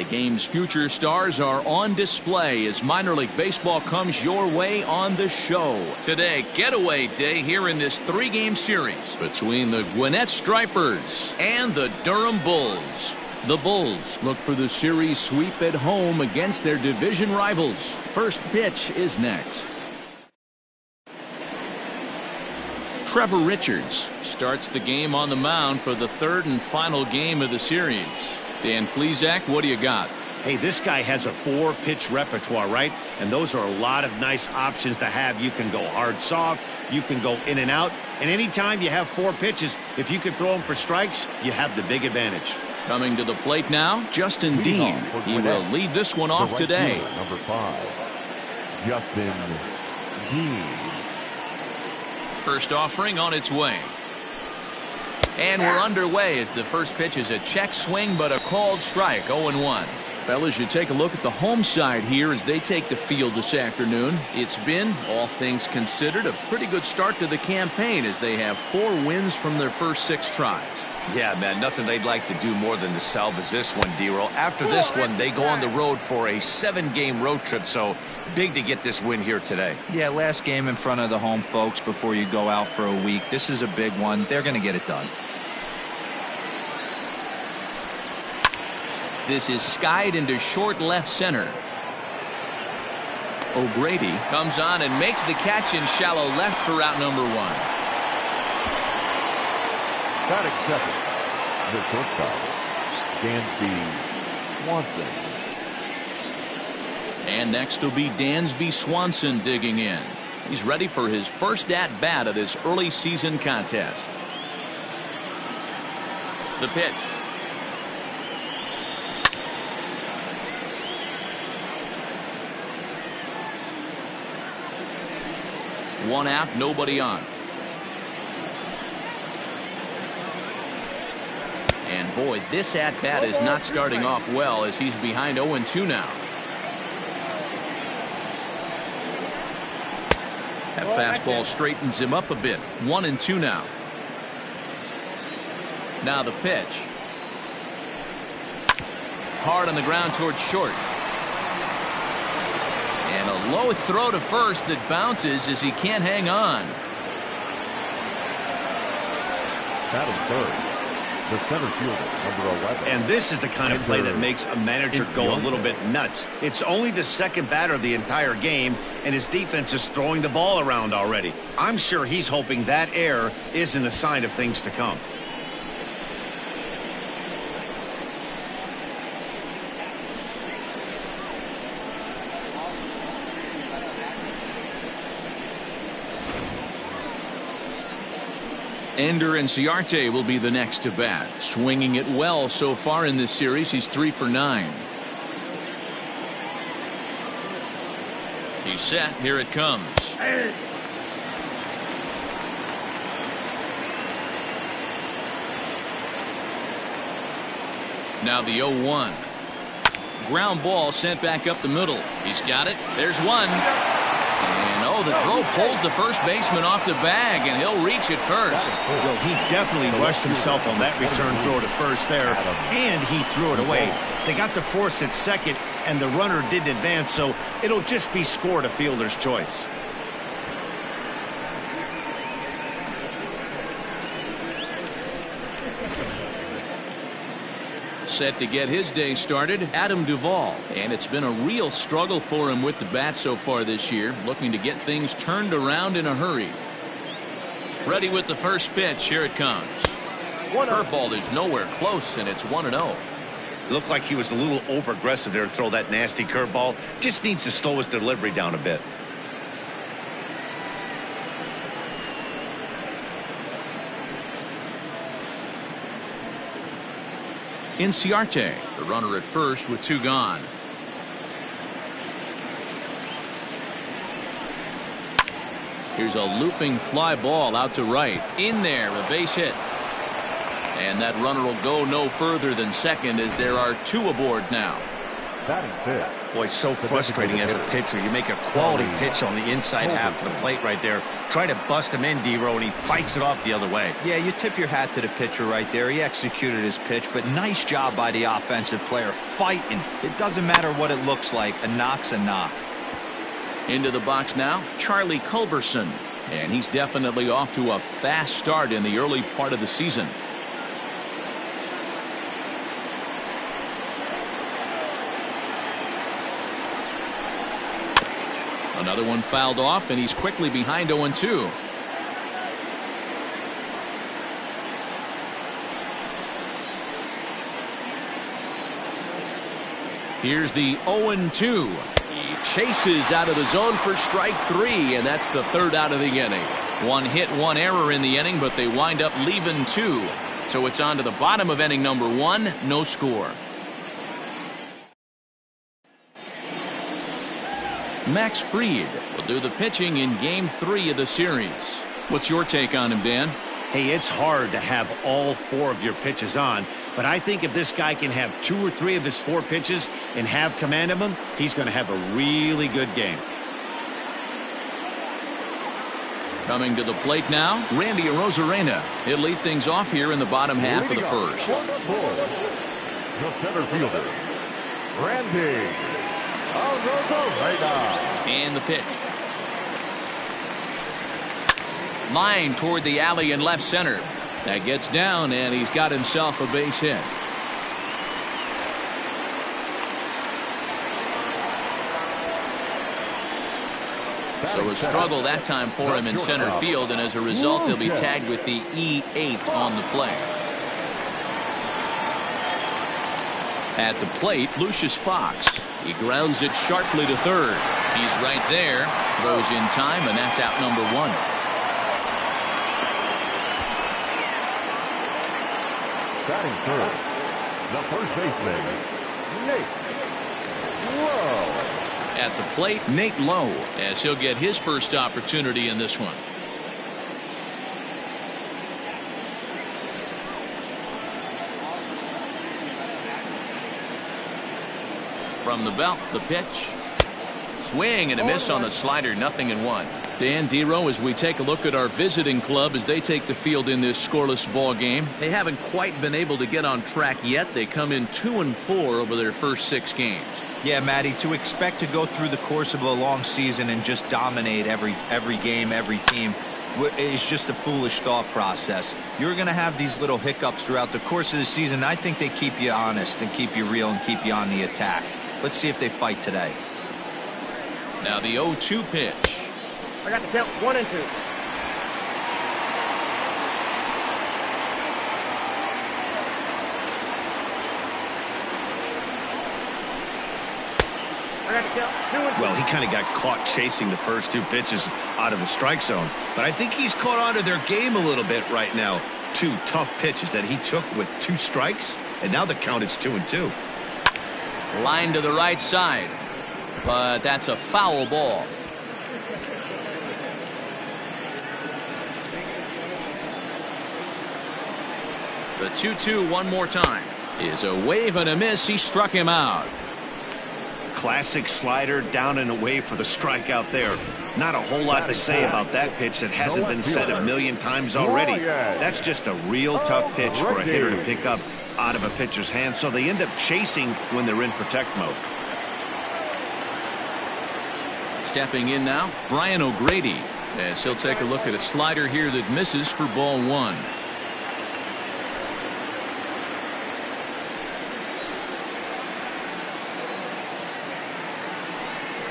The game's future stars are on display as minor league baseball comes your way on the show. Today, getaway day here in this 3-game series between the Gwinnett Stripers and the Durham Bulls. The Bulls look for the series sweep at home against their division rivals. First pitch is next. Trevor Richards starts the game on the mound for the 3rd and final game of the series. Dan Plesac, what do you got? Hey, this guy has a 4-pitch repertoire, right? And those are a lot of nice options to have. You can go hard, soft. You can go in and out. And anytime you have 4 pitches, if you can throw them for strikes, you have the big advantage. Coming to the plate now, Justin Dean. He will lead this one off today. Number 5, Justin Dean. First offering on its way. And we're underway as the first pitch is a check swing, but a called strike, 0-1. Fellas, you take a look at the home side here as they take the field this afternoon. It's been, all things considered, a pretty good start to the campaign as they have 4 wins from their first 6 tries. Yeah, man, nothing they'd like to do more than to salvage this one, D-Roll. After this one, they go on the road for a 7-game road trip, so big to get this win here today. Yeah, last game in front of the home folks before you go out for a week. This is a big one. They're going to get it done. This is skied into short left center. O'Grady comes on and makes the catch in shallow left for out number 1. Batting second, the shortstop, Dansby Swanson. And next will be Dansby Swanson digging in. He's ready for his first at-bat of this early season contest. The pitch. One out, nobody on. And boy, this at-bat is not starting off well as he's behind 0-2 now. That fastball straightens him up a bit. 1-2 now. Now the pitch. Hard on the ground towards short. And a low throw to first that bounces as he can't hang on. Batting third, the center fielder, number 11. And this is the kind of play that makes a manager go a little bit nuts. It's only the second batter of the entire game, and his defense is throwing the ball around already. I'm sure he's hoping that error isn't a sign of things to come. Ender Inciarte will be the next to bat. Swinging it well so far in this series. He's 3 for 9. He's set. Here it comes. Now the 0-1. Ground ball sent back up the middle. He's got it. There's one. And the throw pulls the first baseman off the bag, and he'll reach it first. Well, he definitely rushed himself on that return throw to first there, and he threw it away. They got the force at second, and the runner didn't advance, so it'll just be scored a fielder's choice. Set to get his day started, Adam Duvall. And it's been a real struggle for him with the bat so far this year, looking to get things turned around in a hurry. Ready with the first pitch. Here it comes. Curveball is nowhere close, and it's 1-0. Looked like he was a little over-aggressive there to throw that nasty curveball. Just needs to slow his delivery down a bit. Inciarte, the runner at first with 2 gone. Here's a looping fly ball out to right. In there, a base hit. And that runner will go no further than second as there are 2 aboard now. Batting fifth. Boy, so frustrating as a pitcher. You make a quality pitch on the inside half of the plate right there. Try to bust him in, D-Row, and he fights it off the other way. Yeah, you tip your hat to the pitcher right there. He executed his pitch, but nice job by the offensive player fighting. It doesn't matter what it looks like. A knock's a knock. Into the box now, Charlie Culberson. And he's definitely off to a fast start in the early part of the season. Another one fouled off, and he's quickly behind 0-2. Here's the 0-2. He chases out of the zone for strike 3, and that's the third out of the inning. One hit, one error in the inning, but they wind up leaving 2. So it's on to the bottom of inning number 1, no score. Max Fried will do the pitching in Game 3 of the series. What's your take on him, Dan? Hey, it's hard to have all 4 of your pitches on, but I think if this guy can have 2 or 3 of his 4 pitches and have command of them, he's going to have a really good game. Coming to the plate now, Randy Arozarena. He'll lead things off here in the bottom half of the first. The center fielder, Randy Arozarena. And the pitch. Line toward the alley in left center. That gets down, and he's got himself a base hit. So a struggle that time for him in center field, and as a result, he'll be tagged with the E8 on the play. At the plate, Lucius Fox. He grounds it sharply to third. He's right there. Throws in time, and that's out number 1. Batting third, the first baseman, Nate Lowe. At the plate, Nate Lowe, as he'll get his first opportunity in this one. From the belt, the pitch. Swing and a miss on the slider, 0-1. Dan, D-Row, as we take a look at our visiting club as they take the field in this scoreless ball game, they haven't quite been able to get on track yet. They come in 2-4 over their first 6 games. Yeah, Matty, to expect to go through the course of a long season and just dominate every game, every team is just a foolish thought process. You're going to have these little hiccups throughout the course of the season. I think they keep you honest and keep you real and keep you on the attack. Let's see if they fight today. Now the 0-2 pitch. I got the count 1 and 2. I got the count 2 and 2. Well, he kind of got caught chasing the first 2 pitches out of the strike zone, but I think he's caught on to their game a little bit right now. 2 tough pitches that he took with 2 strikes, and now the count is 2-2. Line to the right side, but that's a foul ball. The 2-2 one more time is a wave and a miss. He struck him out. Classic slider down and away for the strikeout there. Not a whole lot to say about that pitch that hasn't been said a million times already. That's just a real tough pitch for a hitter to pick up out of a pitcher's hand, so they end up chasing when they're in protect mode. Stepping in now, Brian O'Grady, as he'll take a look at a slider here that misses for ball 1.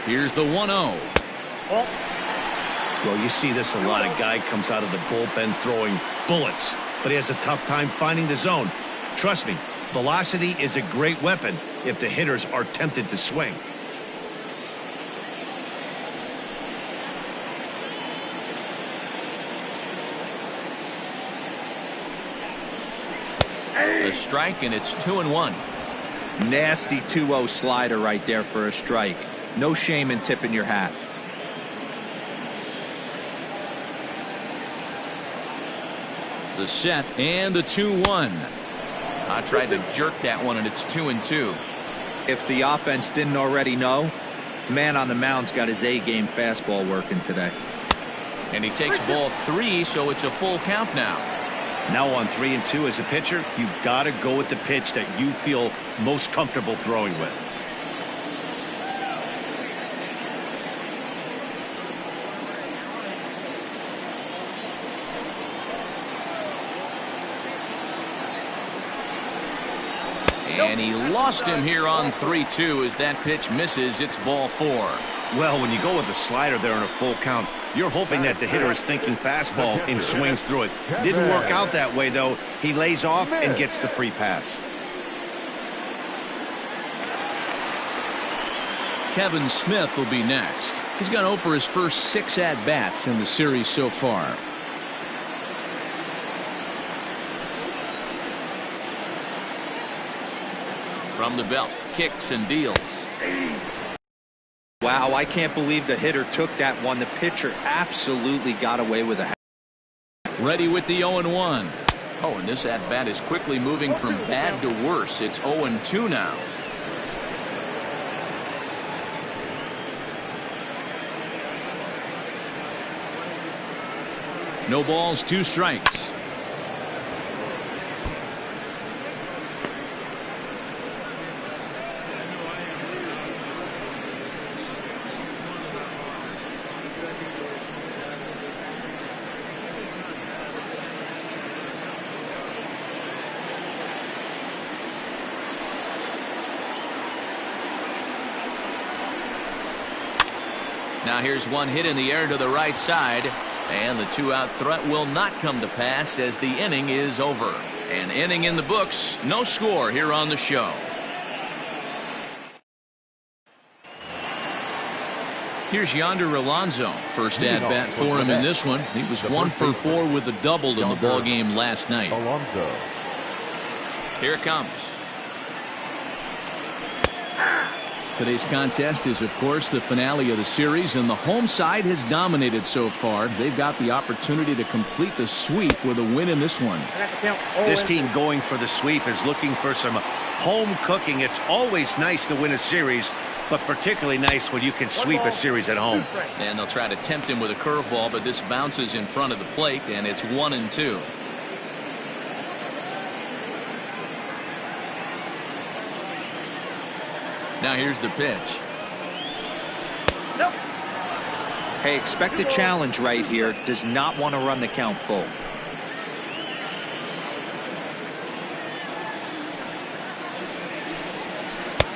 Here's the 1-0. Well, you see this a lot. A guy comes out of the bullpen throwing bullets, but he has a tough time finding the zone. Trust me, velocity is a great weapon if the hitters are tempted to swing. A strike, and it's 2-1. Nasty 2-0 slider right there for a strike. No shame in tipping your hat. The set and the 2-1. I tried to jerk that one, and it's 2-2. If the offense didn't already know, the man on the mound's got his A-game fastball working today. And he takes ball 3, so it's a full count now. Now on 3-2 as a pitcher, you've got to go with the pitch that you feel most comfortable throwing with. And he lost him here on 3-2 as that pitch misses. It's ball 4. Well, when you go with the slider there in a full count, you're hoping that the hitter is thinking fastball and swings through it. Didn't work out that way, though. He lays off and gets the free pass. Kevin Smith will be next. He's gone 0 for his first 6 at-bats in the series so far. From the belt, kicks and deals. Wow, I can't believe the hitter took that one. The pitcher absolutely got away with a. Ready with the 0-1. Oh, and this at-bat is quickly moving from bad to worse. It's 0-2 now. No balls, 2 strikes. Now here's one hit in the air to the right side, and the 2-out threat will not come to pass as the inning is over. An inning in the books, no score here on the show. Here's Yonder Alonso. First at bat for him in this one. He was 1 for 4 with a double in the ball game last night. Alonso. Here it comes. Today's contest is, of course, the finale of the series, and the home side has dominated so far. They've got the opportunity to complete the sweep with a win in this one. This team going for the sweep is looking for some home cooking. It's always nice to win a series, but particularly nice when you can sweep a series at home. And they'll try to tempt him with a curveball, but this bounces in front of the plate, and it's 1-2. Now here's the pitch. Nope. Hey, expect a challenge right here. Does not want to run the count full.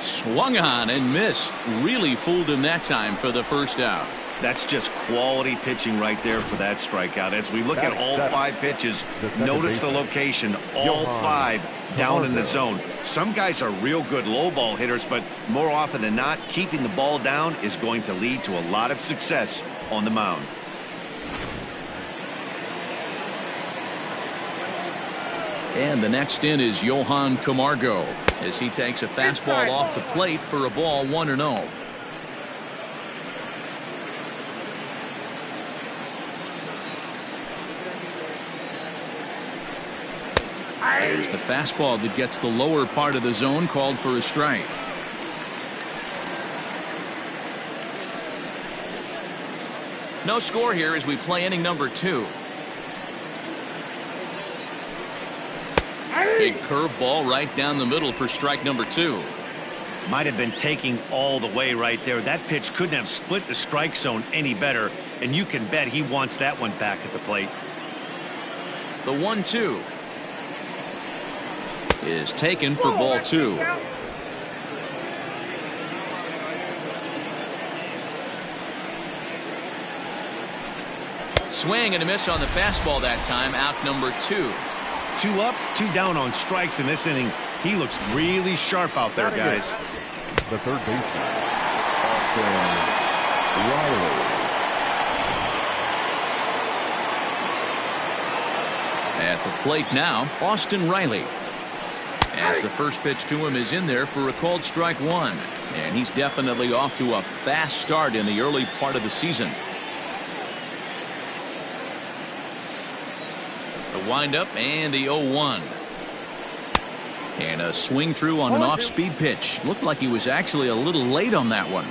Swung on and missed. Really fooled him that time for the first out. That's just quality pitching right there for that strikeout. As we look at all 5 pitches, notice the location, all 5 down in the zone. Some guys are real good low ball hitters, but more often than not, keeping the ball down is going to lead to a lot of success on the mound. And the next in is Johan Camargo as he takes a fastball off the plate for a ball 1-0. There's the fastball that gets the lower part of the zone, called for a strike. No score here as we play inning number 2. Big curveball right down the middle for strike number 2. Might have been taking all the way right there. That pitch couldn't have split the strike zone any better, and you can bet he wants that one back at the plate. The 1-2 is taken for ball 2. Swing and a miss on the fastball that time. Out number 2. 2 up, 2 down on strikes in this inning. He looks really sharp out there, guys. The third baseman, Austin Riley. At the plate now, Austin Riley. As the first pitch to him is in there for a called strike 1. And he's definitely off to a fast start in the early part of the season. The windup and the 0-1. And a swing through on an off-speed pitch. Looked like he was actually a little late on that one.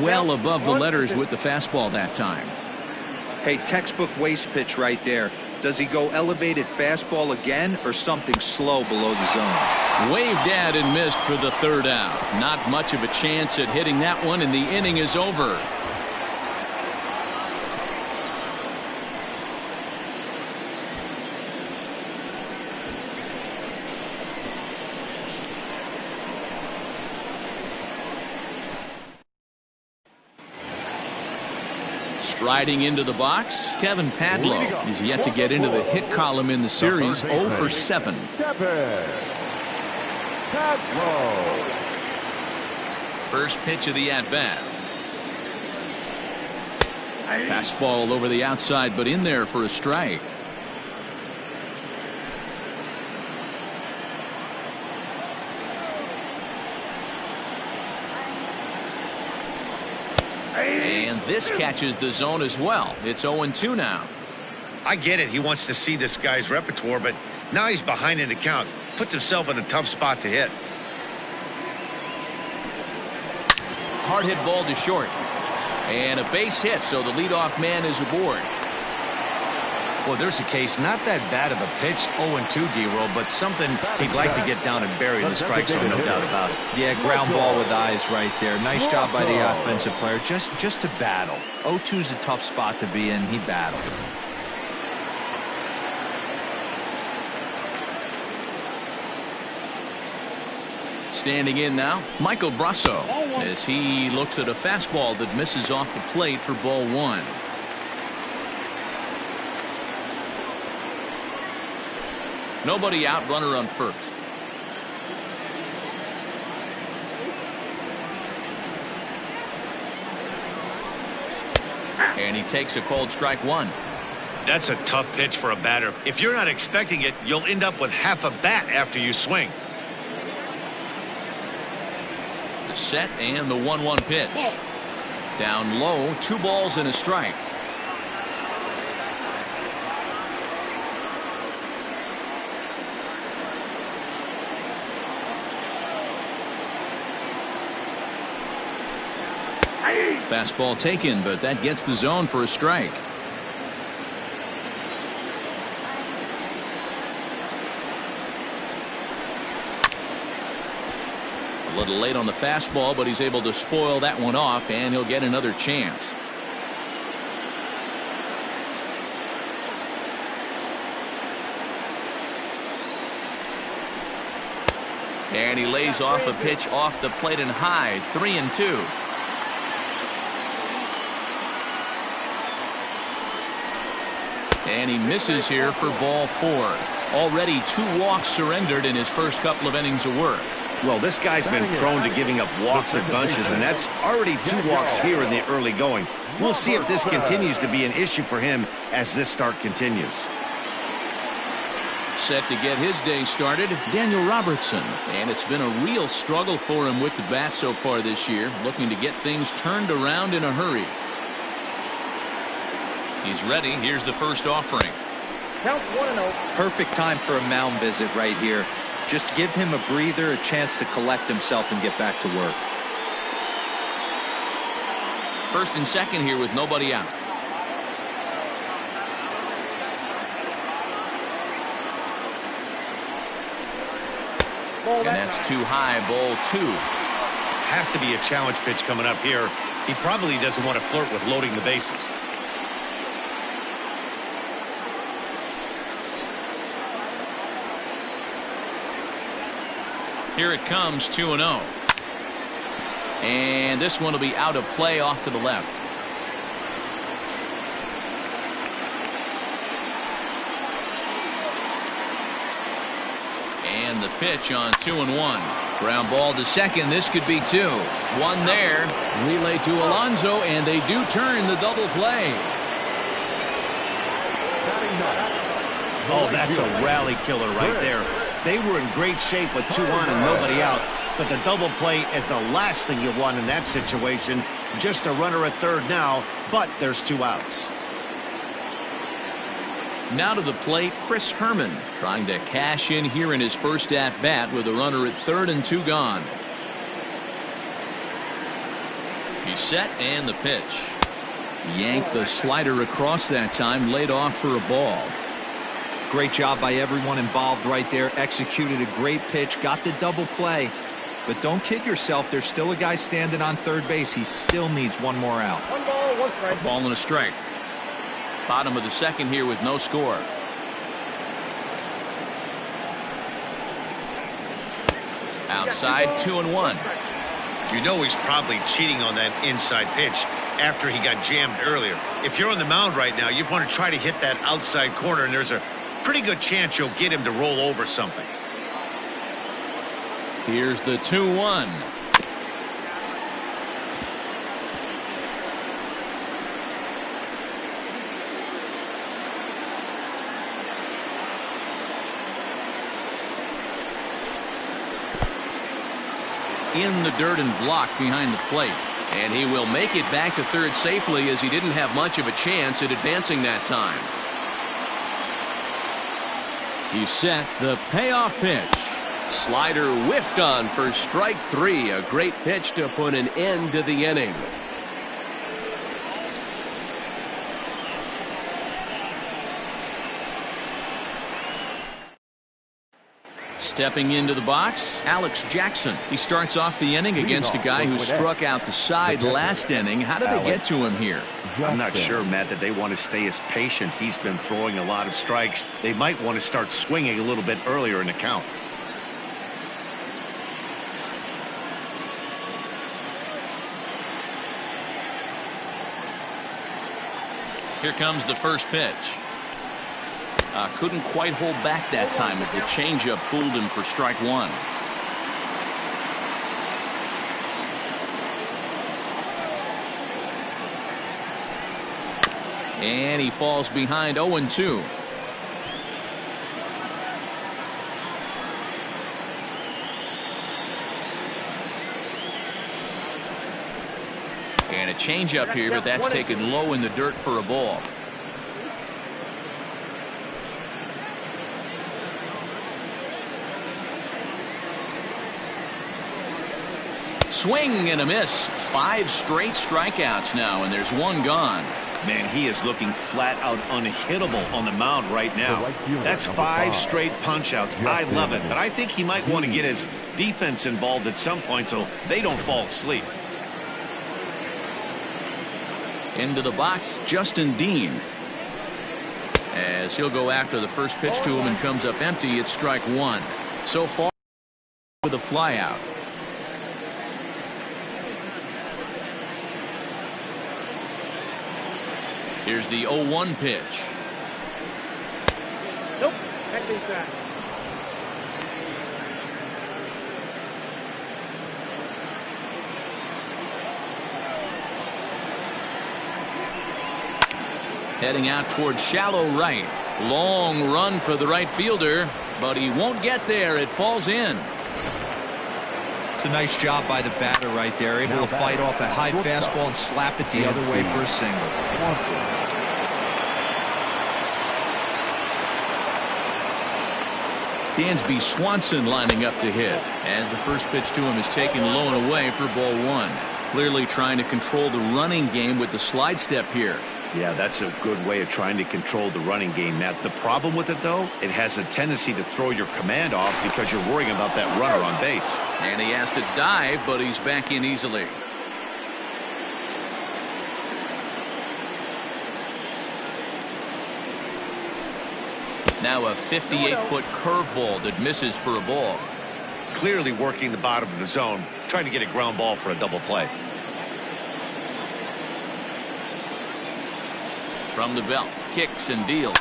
Well above the letters with the fastball that time. Hey, textbook waste pitch right there. Does he go elevated fastball again or something slow below the zone? Waved at and missed for the third out. Not much of a chance at hitting that one, and the inning is over. Striding into the box, Kevin Padlo. He's yet to get into the hit column in the series. 0 for 7. Kevin Padlo. First pitch of the at-bat. Fastball over the outside, but in there for a strike. And this catches the zone as well. It's 0-2 now. I get it. He wants to see this guy's repertoire, but now he's behind in the count. Puts himself in a tough spot to hit. Hard hit ball to short. And a base hit, so the leadoff man is aboard. Well, there's a case, not that bad of a pitch, 0-2, D-Roll, but something he'd like to get down and bury in the strike zone, no doubt about it. Yeah, ground ball with eyes right there. Nice job by the offensive player. Just to battle. 0-2 is a tough spot to be in. He battled. Standing in now, Michael Brasso, as he looks at a fastball that misses off the plate for ball 1. Nobody out, runner on first. And he takes a called strike 1. That's a tough pitch for a batter. If you're not expecting it, you'll end up with half a bat after you swing. The set and the 1-1 pitch. Down low, 2 balls and a strike. Fastball taken, but that gets the zone for a strike. A little late on the fastball, but he's able to spoil that one off, and he'll get another chance. And he lays off a pitch off the plate and high. 3-2. And he misses here for ball 4. Already 2 walks surrendered in his first couple of innings of work. Well, this guy's been prone to giving up walks at bunches, and that's already 2 walks here in the early going. We'll see if this continues to be an issue for him as this start continues. Set to get his day started, Daniel Robertson. And it's been a real struggle for him with the bat so far this year, looking to get things turned around in a hurry. He's ready. Here's the first offering. Count 1-0. Perfect time for a mound visit right here. Just give him a breather, a chance to collect himself and get back to work. First and second here with nobody out. And that's too high, ball 2. Has to be a challenge pitch coming up here. He probably doesn't want to flirt with loading the bases. Here it comes, 2-0. And this one will be out of play off to the left. And the pitch on 2-1. Ground ball to second. This could be 2. 1 there. Relay to Alonso, and they do turn the double play. Oh, that's a rally killer right there. They were in great shape with 2 on and nobody out, but the double play is the last thing you want in that situation. Just a runner at third now, but there's 2 outs. Now to the plate, Chris Herman, trying to cash in here in his first at-bat with a runner at third and 2 gone. He's set, and the pitch. Yanked the slider across that time, laid off for a ball. Great job by everyone involved right there. Executed a great pitch, got the double play. But don't kid yourself, there's still a guy standing on third base. He still needs one more out. 1 ball, 1 strike. Ball and a strike. Bottom of the second here with no score. Outside, 2-1. You know he's probably cheating on that inside pitch after he got jammed earlier. If you're on the mound right now, you want to try to hit that outside corner, and there's a pretty good chance you'll get him to roll over something. Here's the 2-1. In the dirt and blocked behind the plate. And he will make it back to third safely, as he didn't have much of a chance at advancing that time. He's set, the payoff pitch. Slider whiffed on for strike 3. A great pitch to put an end to the inning. Stepping into the box, Alex Jackson. He starts off the inning against a guy who struck out the side last inning. How did they get to him here? I'm not sure, Matt, that they want to stay as patient. He's been throwing a lot of strikes. They might want to start swinging a little bit earlier in the count. Here comes the first pitch. Couldn't quite hold back that time as the changeup fooled him for strike 1. And he falls behind 0-2. And a changeup here, but that's taken low in the dirt for a ball. Swing and a miss. 5 straight strikeouts now, and there's 1 gone. Man, he is looking flat out unhittable on the mound right now. That's 5 straight punch-outs. I love it, but I think he might want to get his defense involved at some point so they don't fall asleep. Into the box, Justin Dean. As he'll go after the first pitch to him and comes up empty, it's strike 1. So far with a flyout. Here's the 0-1 pitch. Nope. That means that. Heading out towards shallow right. Long run for the right fielder, but he won't get there. It falls in. It's a nice job by the batter right there. Able to fight off a high fastball and slap it the other way for a single. Dansby Swanson lining up to hit as the first pitch to him is taken low and away for ball 1. Clearly trying to control the running game with the slide step here. Yeah, that's a good way of trying to control the running game, Matt. The problem with it, though, it has a tendency to throw your command off because you're worrying about that runner on base. And he has to dive, but he's back in easily. Now a 58-foot curveball that misses for a ball. Clearly working the bottom of the zone, trying to get a ground ball for a double play. From the belt, kicks and deals.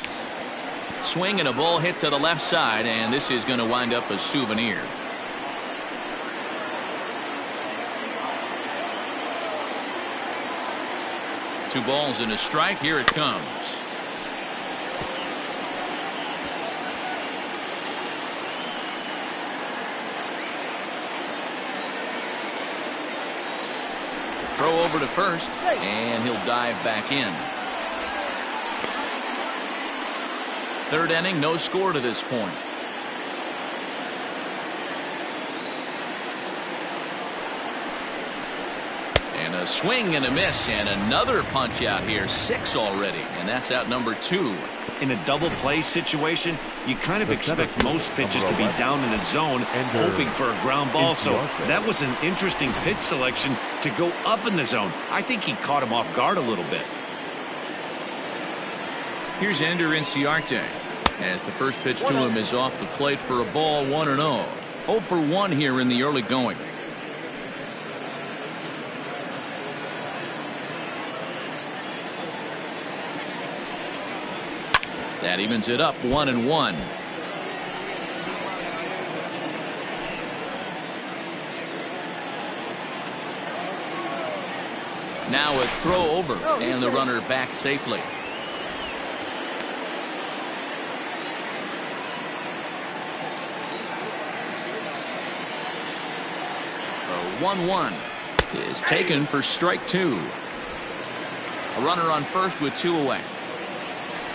Swing and a ball hit to the left side, and this is going to wind up a souvenir. Two balls and a strike. Here it comes. Throw over to first, and he'll dive back in. third inning, no score to this point. And a swing and a miss, and another punch out here. 6 already, and that's out number 2. In a double play situation, you kind of expect most pitches to be down in the zone, hoping for a ground ball. So that was an interesting pitch selection to go up in the zone. I think he caught him off guard a little bit. Here's Ender Inciarte, as the first pitch to him is off the plate for a ball, 1-0. 0 for 1 here in the early going. That evens it up, 1-1. Now a throw over, and the runner back safely. The 1-1 is taken for strike 2. A runner on first with 2 away.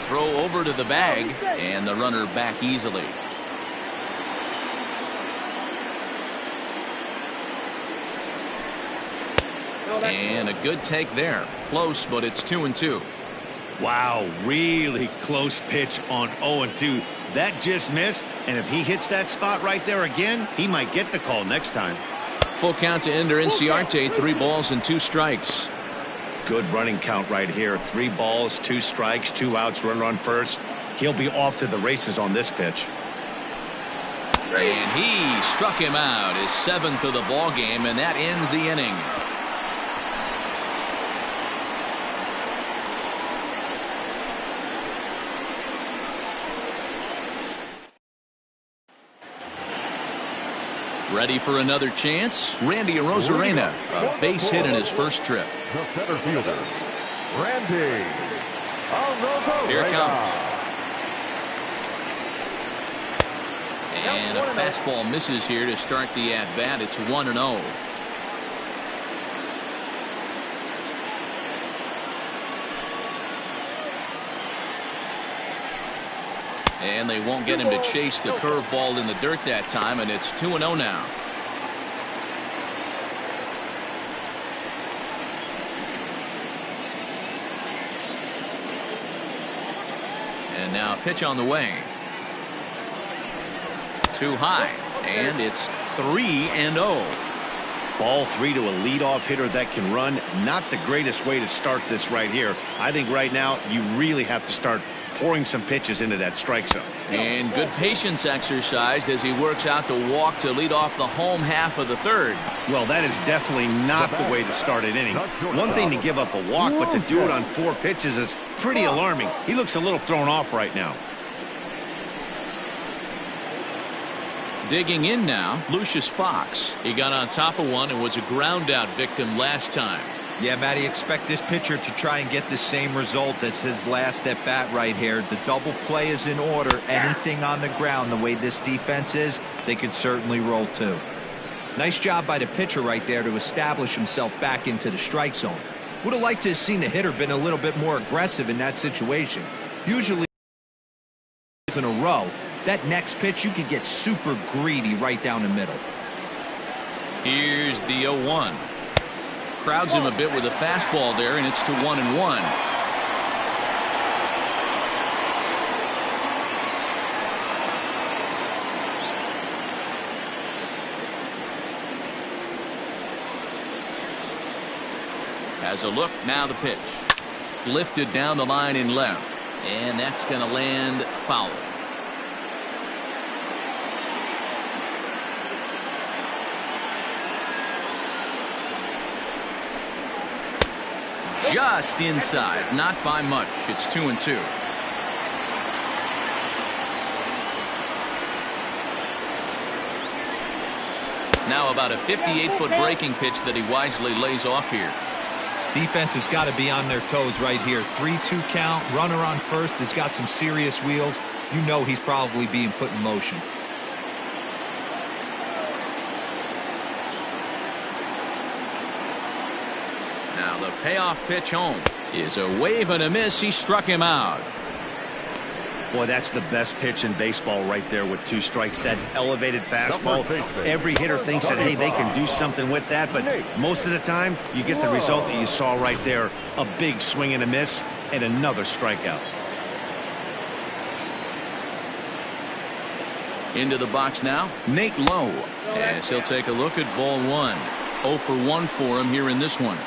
Throw over to the bag, and the runner back easily. And a good take there. Close, but it's 2-2. Wow, really close pitch on 0-2. That just missed, and if he hits that spot right there again, he might get the call next time. Full count to Ender Inciarte, 3 balls and 2 strikes. Good running count right here. 3 balls, 2 strikes, 2 outs, runner on first. He'll be off to the races on this pitch. And he struck him out, his 7th of the ball game, and that ends the inning. Ready for another chance? Randy Arozarena, a base hit in his first trip. The center fielder, Randy Arozarena. Here it comes. And a fastball misses here to start the at-bat. It's 1-0. And they won't get him to chase the curveball in the dirt that time, and it's 2-0 now. And now a pitch on the way. Too high, and it's 3-0. Ball 3 to a leadoff hitter that can run. Not the greatest way to start this right here. I think right now you really have to start pouring some pitches into that strike zone. And good patience exercised as he works out the walk to lead off the home half of the third. Well, that is definitely not the way to start an inning. One thing to give up a walk, but to do it on 4 pitches is pretty alarming. He looks a little thrown off right now. Digging in now, Lucius Fox. He got on top of one and was a ground out victim last time. Yeah, Matty, expect this pitcher to try and get the same result as his last at bat right here. The double play is in order. Anything on the ground, the way this defense is, they could certainly roll too. Nice job by the pitcher right there to establish himself back into the strike zone. Would have liked to have seen the hitter been a little bit more aggressive in that situation. Usually in a row, that next pitch you could get super greedy right down the middle. Here's the 0-1. Crowds him a bit with a fastball there, and it's to 1-1. Has a look, now the pitch. Lifted down the line in left, and that's going to land foul. Just inside, not by much. It's 2-2. Now about a 58-foot breaking pitch that he wisely lays off here. Defense has got to be on their toes right here. 3-2 count. Runner on first has got some serious wheels. You know he's probably being put in motion. Now the payoff pitch home is a wave and a miss. He struck him out. Boy, that's the best pitch in baseball right there with 2 strikes. That elevated fastball. Every hitter thinks that, hey, they can do something with that, but most of the time, you get the result that you saw right there. A big swing and a miss, and another strikeout. Into the box now, Nate Lowe, as he'll take a look at ball 1. 0 for 1 for him here in this one.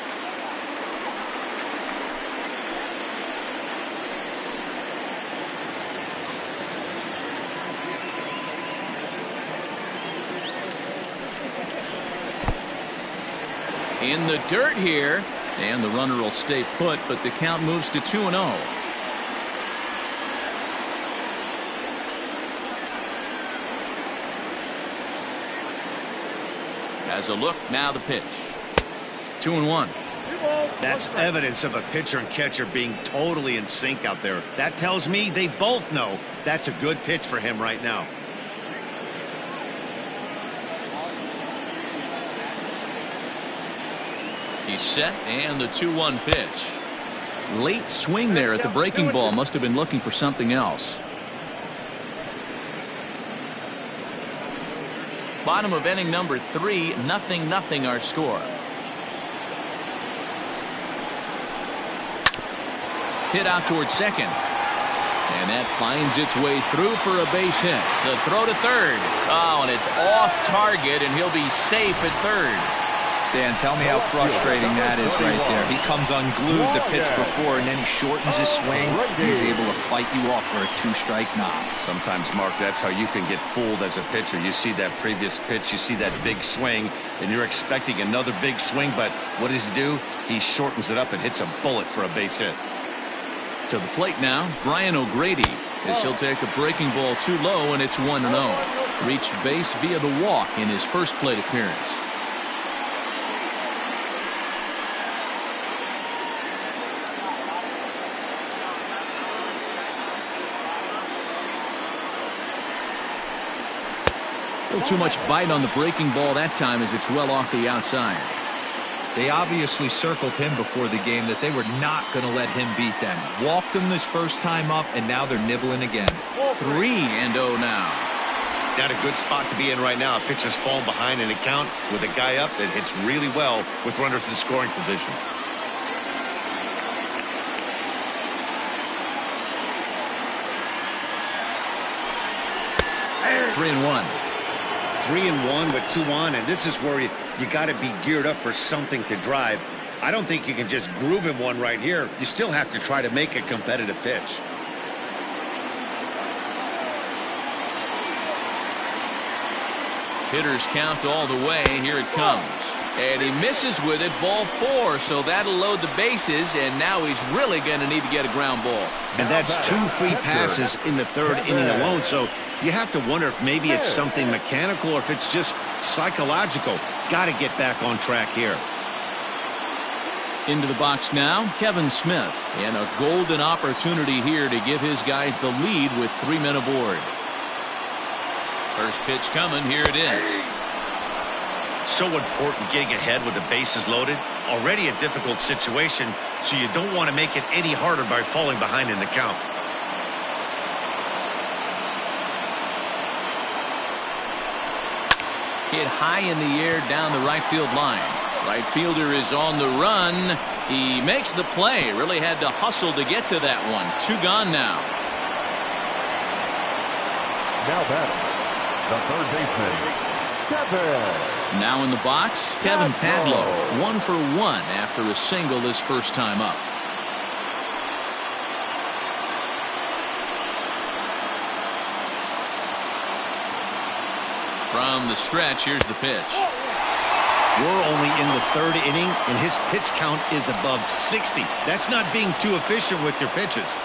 In the dirt here, and the runner will stay put, but the count moves to 2-0. As a look, now the pitch. 2-1. That's evidence of a pitcher and catcher being totally in sync out there. That tells me they both know that's a good pitch for him right now. He's set, and the 2-1 pitch. Late swing there at the breaking ball. Must have been looking for something else. Bottom of inning number 3, 0-0 our score. Hit out towards second. And that finds its way through for a base hit. The throw to third. Oh, and it's off target, and he'll be safe at third. Dan, tell me how frustrating that is right there. He comes unglued the pitch before, and then he shortens his swing. He's able to fight you off for a 2-strike knock. Sometimes, Mark, that's how you can get fooled as a pitcher. You see that previous pitch, you see that big swing, and you're expecting another big swing, but what does he do? He shortens it up and hits a bullet for a base hit. To the plate now, Brian O'Grady, as he'll take a breaking ball too low, and it's 1-0. Reached base via the walk in his first plate appearance. A little too much bite on the breaking ball that time as it's well off the outside. They obviously circled him before the game that they were not going to let him beat them. Walked him this first time up, and now they're nibbling again. 3-0 now. Got a good spot to be in right now. A pitcher's falling behind in the count with a guy up that hits really well with runners in scoring position. Three and one. 3-1 with 2 on, and this is where you got to be geared up for something to drive. I don't think you can just groove him one right here. You still have to try to make a competitive pitch. Hitters count all the way. Here it comes. And he misses with it. Ball 4. So that'll load the bases. And now he's really going to need to get a ground ball. And that's 2 free passes in the 3rd inning alone. So you have to wonder if maybe it's something mechanical or if it's just psychological. Got to get back on track here. Into the box now, Kevin Smith. And a golden opportunity here to give his guys the lead with 3 men aboard. First pitch coming. Here it is. So important getting ahead with the bases loaded. Already a difficult situation, so you don't want to make it any harder by falling behind in the count. Hit high in the air down the right field line. Right fielder is on the run. He makes the play. Really had to hustle to get to that one. 2 gone now. Now batting, the third baseman, Kevin. Now in the box, Kevin Padlo. 1 for 1 after a single his first time up. From the stretch, here's the pitch. We're only in the 3rd inning, and his pitch count is above 60. That's not being too efficient with your pitches.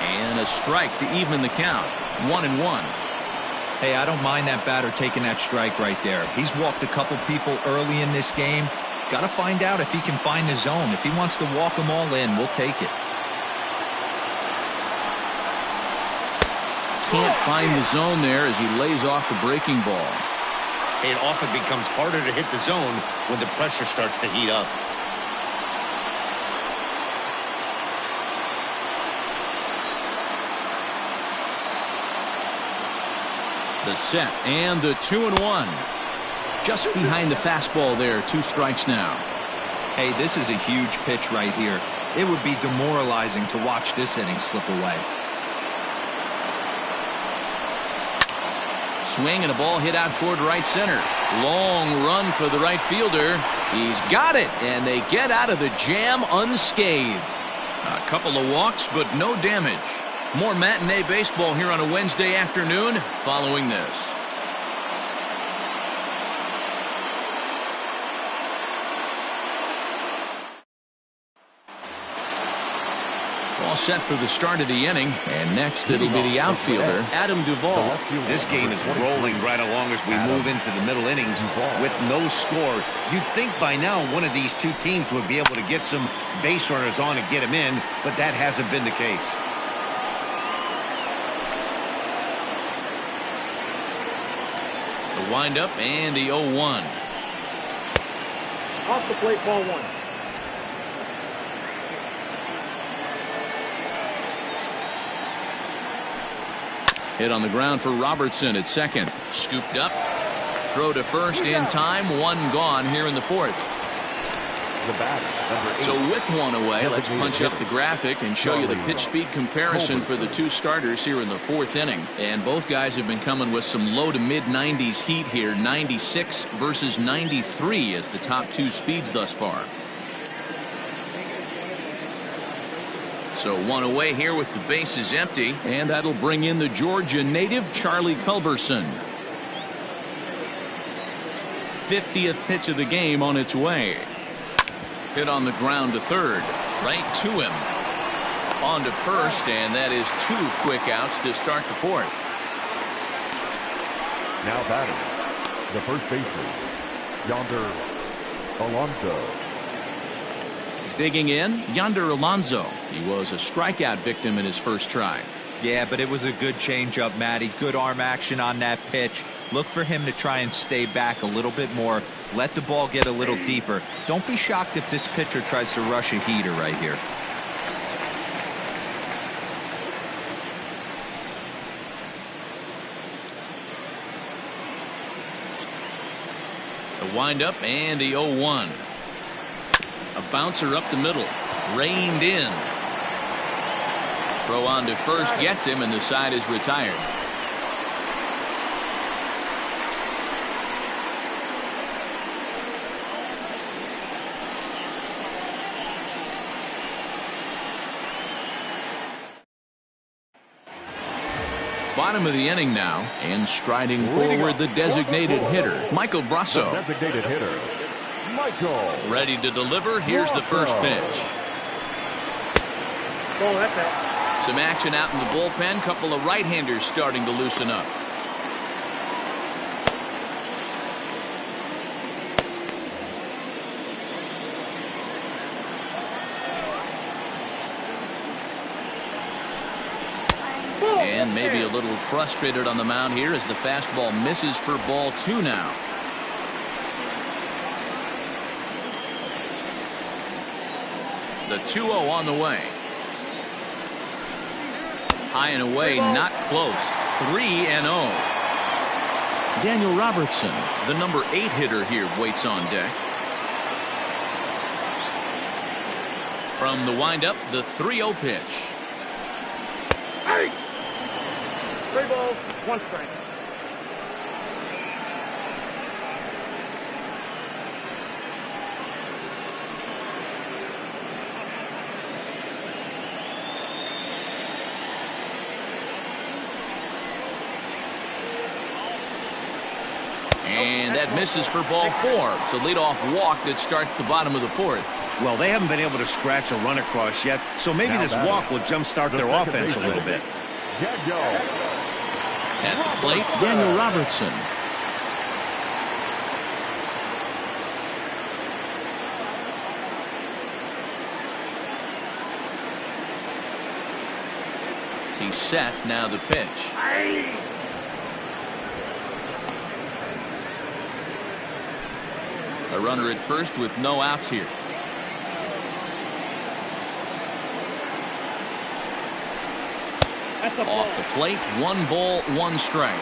And a strike to even the count. 1-1. Hey, I don't mind that batter taking that strike right there. He's walked a couple people early in this game. Got to find out if he can find the zone. If he wants to walk them all in, we'll take it. Can't find the zone there as he lays off the breaking ball. it often becomes harder to hit the zone when the pressure starts to heat up. The set and the 2-1. Just behind the fastball there. 2 strikes now. Hey, this is a huge pitch right here. It would be demoralizing to watch this inning slip away. Swing and a ball hit out toward right center. Long run for the right fielder. He's got it, and they get out of the jam unscathed. A couple of walks, but no damage. More matinee baseball here on a Wednesday afternoon following this. All set for the start of the inning, and next it'll be the outfielder, Adam Duvall. This game is rolling right along as we move into the middle innings with no score. You'd think by now one of these 2 teams would be able to get some base runners on and get them in, but that hasn't been the case. The windup and the 0-1. Off the plate, ball 1. Hit on the ground for Robertson at second. Scooped up. Throw to first in time. 1 gone here in the 4th. The batter, number 8. So with 1 away, let's punch up the graphic and show you the pitch speed comparison for the 2 starters here in the 4th inning. And both guys have been coming with some low to mid 90s heat here. 96 versus 93 as the top 2 speeds thus far. So 1 away here with the bases empty, and that'll bring in the Georgia native Charlie Culberson. 50th pitch of the game on its way. Hit on the ground to third, right to him. On to first, and that is 2 quick outs to start the 4th. Now batting, the first baseman, Yonder Alonso. Digging in, Yonder Alonso. He was a strikeout victim in his first try. Yeah, but it was a good changeup, Matty. Good arm action on that pitch. Look for him to try and stay back a little bit more. Let the ball get a little deeper. Don't be shocked if this pitcher tries to rush a heater right here. The windup and the 0-1. A bouncer up the middle. Reined in. Throw on to first gets him, and the side is retired. Bottom of the inning now, and striding forward the designated hitter, Michael Brasso. The designated hitter, Michael. Ready to deliver. Here's the first pitch. Oh, that's it. Some action out in the bullpen. Couple of right-handers starting to loosen up. And maybe a little frustrated on the mound here as the fastball misses for ball 2 now. The 2-0 on the way. High and away, not close. 3-0. Daniel Robertson, the number 8 hitter here, waits on deck. From the windup, the 3-0 pitch. Hey! 3 balls, 1 strike. And that misses for ball 4. It's a leadoff walk that starts the bottom of the 4th. Well, they haven't been able to scratch a run across yet, so maybe this walk will jumpstart their offense a little bit. At the plate, Daniel Robertson. He's set, now the pitch. A runner at first with no outs here. That's a ball. Off the plate, 1 ball, 1 strike.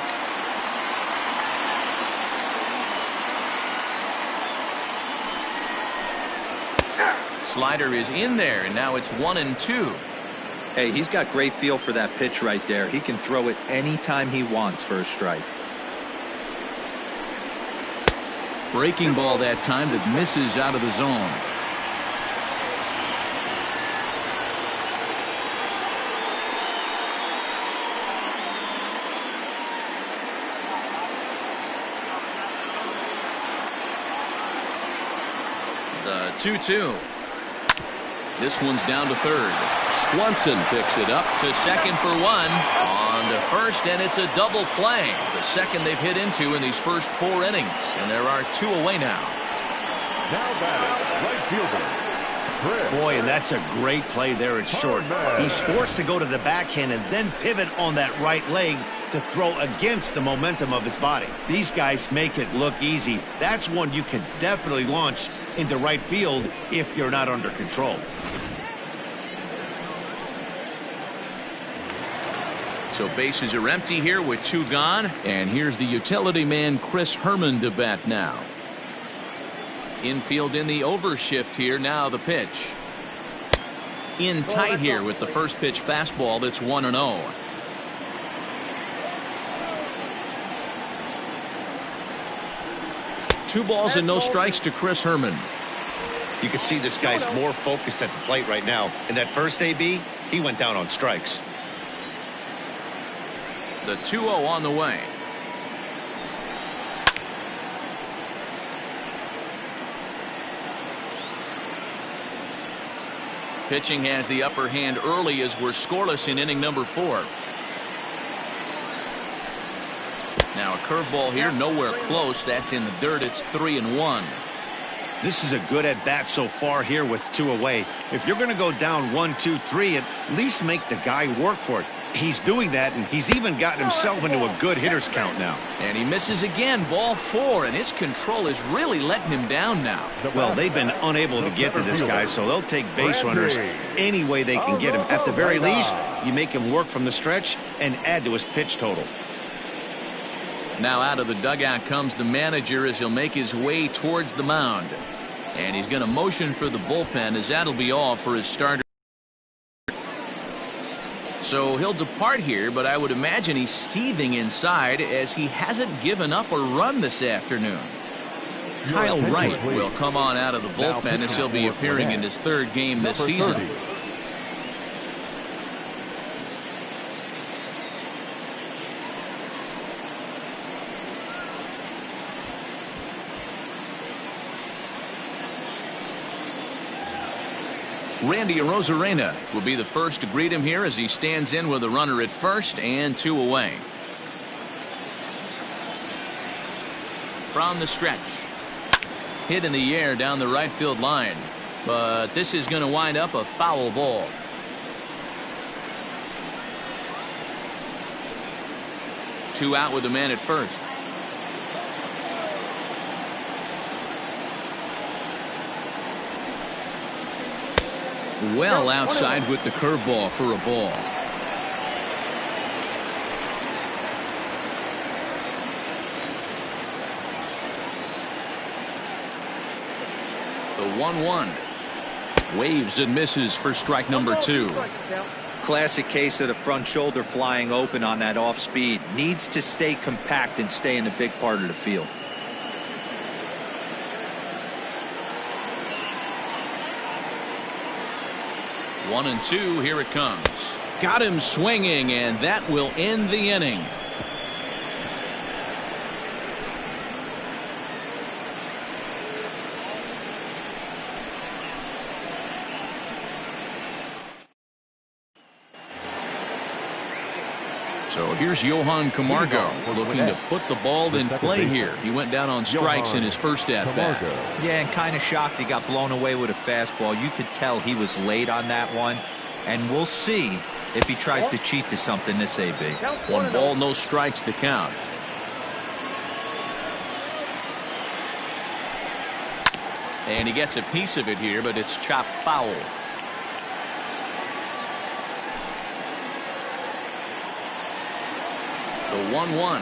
Slider is in there, and now it's 1-2. Hey, he's got great feel for that pitch right there. He can throw it anytime he wants for a strike. Breaking ball that time that misses out of the zone. The 2-2. This one's down to third. Swanson picks it up to second for 1. On to first, and it's a double play. The second they've hit into in these first 4 innings. And there are 2 away now. Now batting, right fielder, Chris. Boy, and that's a great play there at short. He's forced to go to the backhand and then pivot on that right leg to throw against the momentum of his body. These guys make it look easy. That's one you can definitely launch into right field if you're not under control. So bases are empty here with 2 gone. And here's the utility man, Chris Herman, to bat now. Infield in the overshift here. Now the pitch. In tight here with the first pitch fastball that's 1-0. Two balls and no strikes to Chris Herman. You can see this guy's more focused at the plate right now. In that first AB, he went down on strikes. The 2-0 on the way. Pitching has the upper hand early as we're scoreless in inning number 4. Now a curveball here, nowhere close. That's in the dirt. It's 3-1. This is a good at bat so far here with 2 away. If you're going to go down 1, 2, 3, at least make the guy work for it. He's doing that, and he's even gotten himself into a good hitter's count now. And he misses again, ball 4, and his control is really letting him down now. Well, they've been unable to get to this guy, so they'll take base runners any way they can get him. At the very least, you make him work from the stretch and add to his pitch total. Now out of the dugout comes the manager as he'll make his way towards the mound. And he's going to motion for the bullpen as that'll be all for his starter. So he'll depart here, but I would imagine he's seething inside as he hasn't given up a run this afternoon. Kyle Wright will come on out of the bullpen as he'll be appearing in his 3rd game this season. Randy Arozarena will be the first to greet him here as he stands in with a runner at first and 2 away. From the stretch. Hit in the air down the right field line. But this is going to wind up a foul ball. Two out with the man at first. Well outside with the curveball for a ball. The 1-1. Waves and misses for strike number 2. Classic case of the front shoulder flying open on that off speed. Needs to stay compact and stay in the big part of the field. One and 2, here it comes. Got him swinging, and that will end the inning. So here's Johan Camargo looking to put the ball in play here. He went down on strikes in his first at-bat. Yeah, and kind of shocked he got blown away with a fastball. You could tell he was late on that one. And we'll see if he tries to cheat to something this AB. 1 ball, no strikes to count. And he gets a piece of it here, but it's chopped foul. The 1-1.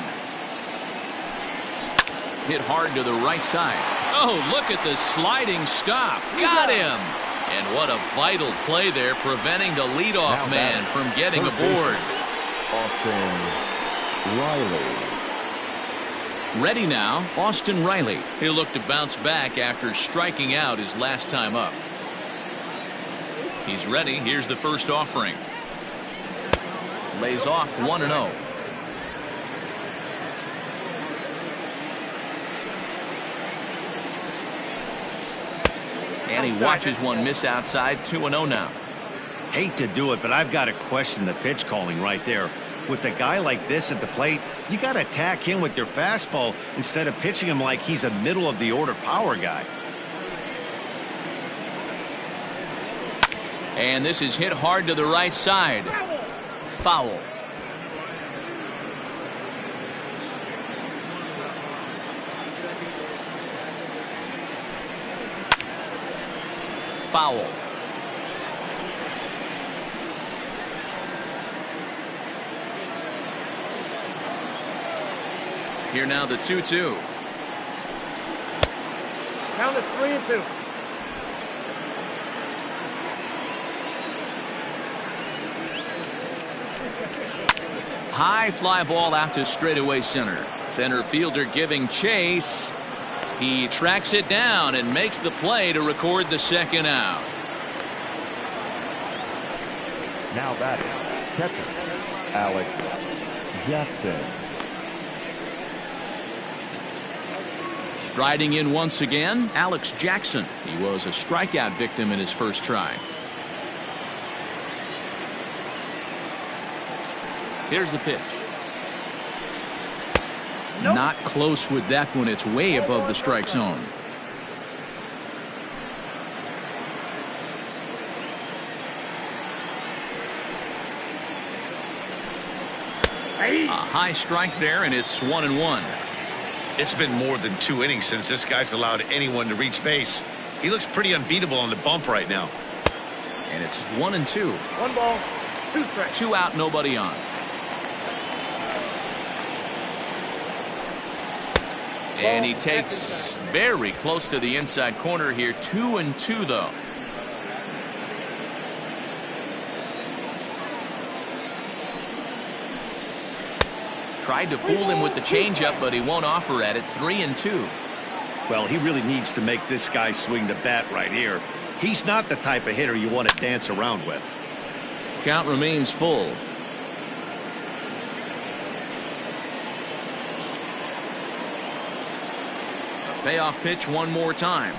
Hit hard to the right side. Oh, look at the sliding stop. Got him. And what a vital play there, preventing the leadoff man from getting aboard. Austin Riley. Ready now, Austin Riley. He'll look to bounce back after striking out his last time up. He's ready. Here's the first offering. Lays off 1-0. And he watches one miss outside. 2-0 now. Hate to do it, but I've got to question the pitch calling right there. With a guy like this at the plate, you got to attack him with your fastball instead of pitching him like he's a middle of the order power guy. And this is hit hard to the right side. Foul. Foul. Here now the 2-2. Count is 3-2. High fly ball out to straightaway center. Center fielder giving chase. He tracks it down and makes the play to record the second out. Now batting, catcher, Alex Jackson. Striding in once again, Alex Jackson. He was a strikeout victim in his first try. Here's the pitch. Nope. Not close with that one. It's way above the strike zone. A high strike there, and it's 1-1. It's been more than 2 innings since this guy's allowed anyone to reach base. He looks pretty unbeatable on the bump right now. And it's 1-2. 1 ball, 2 strikes. 2 out, nobody on. And he takes very close to the inside corner here. 2-2 though. Tried to fool him with the changeup, but he won't offer at it. 3-2. Well, he really needs to make this guy swing the bat right here. He's not the type of hitter you want to dance around with. Count remains full. Payoff pitch one more time.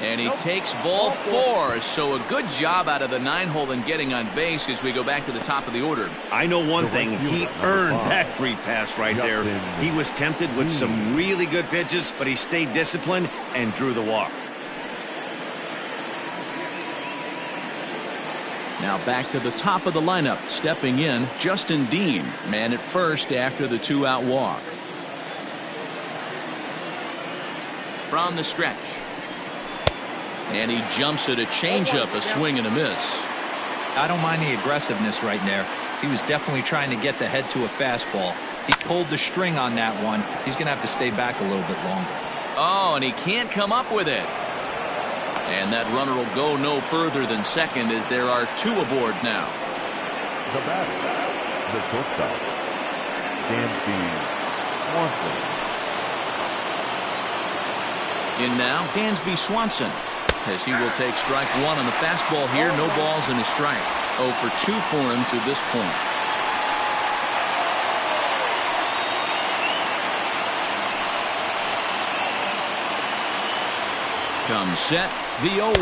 And he takes ball 4. So a good job out of the 9-hole in getting on base as we go back to the top of the order. I know one thing. He earned that free pass right there. He was tempted with some really good pitches, but he stayed disciplined and drew the walk. Now back to the top of the lineup. Stepping in, Justin Dean. Man at first after the 2-out walk. From the stretch. And he jumps at a changeup, a swing and a miss. I don't mind the aggressiveness right there. He was definitely trying to get the head to a fastball. He pulled the string on that one. He's going to have to stay back a little bit longer. Oh, and he can't come up with it. And that runner will go no further than second as there are 2 aboard now. The batter, the shortstop, Dansby Swanson. In now, Dansby Swanson, as he will take strike 1 on the fastball here. No balls and a strike. 0 for 2 for him to this point. Comes set, the 0-1.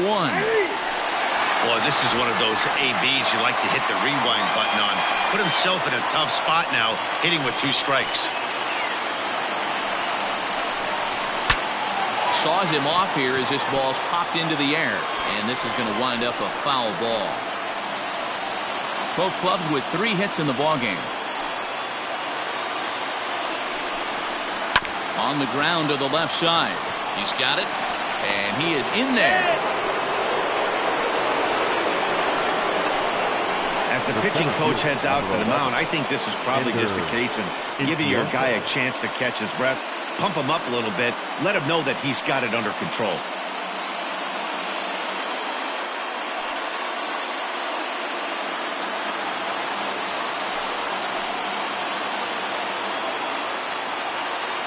Boy, this is one of those ABs you like to hit the rewind button on. Put himself in a tough spot now, hitting with 2 strikes. Saws him off here as this ball's popped into the air, and this is going to wind up a foul ball. Both clubs with 3 hits in the ballgame. On the ground to the left side. He's got it. And he is in there. As the pitching coach heads out to the mound, I think this is probably just a case of giving your guy a chance to catch his breath, pump him up a little bit, let him know that he's got it under control.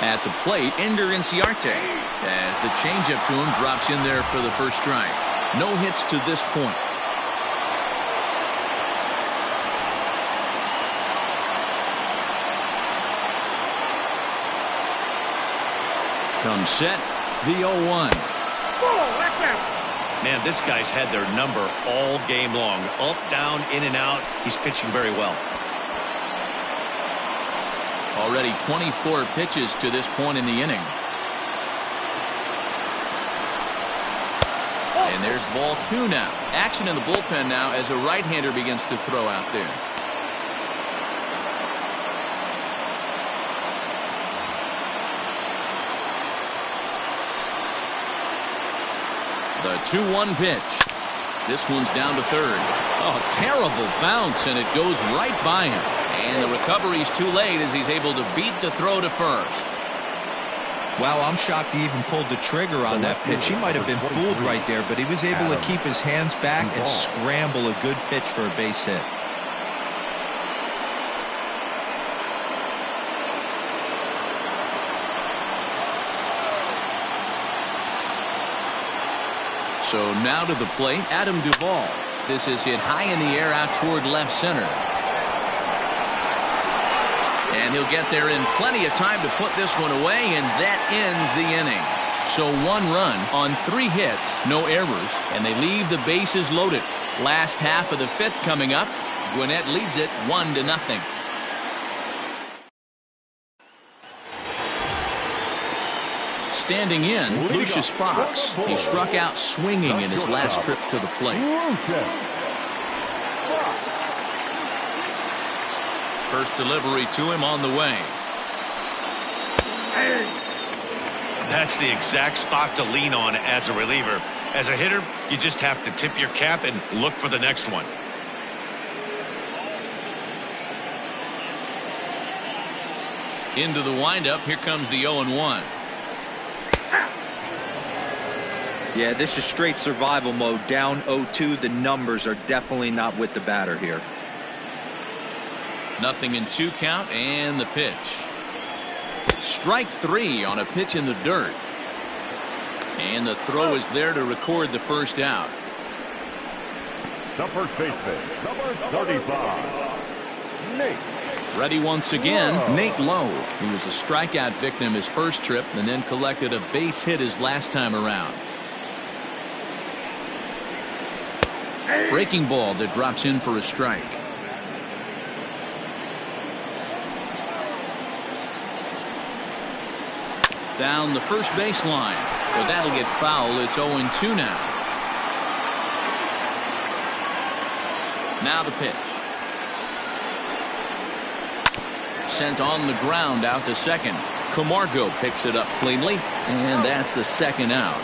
At the plate, Ender Inciarte, as the changeup to him drops in there for the first strike. No hits to this point. Comes set, the 0-1. Man, this guy's had their number all game long. Up, down, in and out. He's pitching very well. Already 24 pitches to this point in the inning. And there's ball 2 now. Action in the bullpen now as a right-hander begins to throw out there. The 2-1 pitch. This one's down to third. Oh, terrible bounce, and it goes right by him. And the recovery's too late as he's able to beat the throw to first. Wow, I'm shocked he even pulled the trigger on that pitch. He might have been fooled right there, but he was able to keep his hands back and scramble a good pitch for a base hit. So now to the plate, Adam Duvall. This is hit high in the air out toward left center. And he'll get there in plenty of time to put this one away, and that ends the inning. So 1 run on 3 hits, no errors, and they leave the bases loaded. Last half of the 5th coming up. Gwinnett leads it 1-0. Standing in, Lucius Fox. He struck out swinging in his last trip to the plate. First delivery to him on the way. That's the exact spot to lean on as a reliever. As a hitter, you just have to tip your cap and look for the next one. Into the windup. Here comes the 0-1. Yeah, this is straight survival mode. Down 0-2. The numbers are definitely not with the batter here. Nothing in 2 count, and the pitch. Strike 3 on a pitch in the dirt. And the throw is there to record the first out. The first baseman, number 35, Nate. Ready once again, Nate Lowe. He was a strikeout victim his first trip and then collected a base hit his last time around. Breaking ball that drops in for a strike. Down the first baseline, but that'll get foul. It's 0-2 now. Now the pitch. Sent on the ground out to second. Camargo picks it up cleanly, and that's the second out.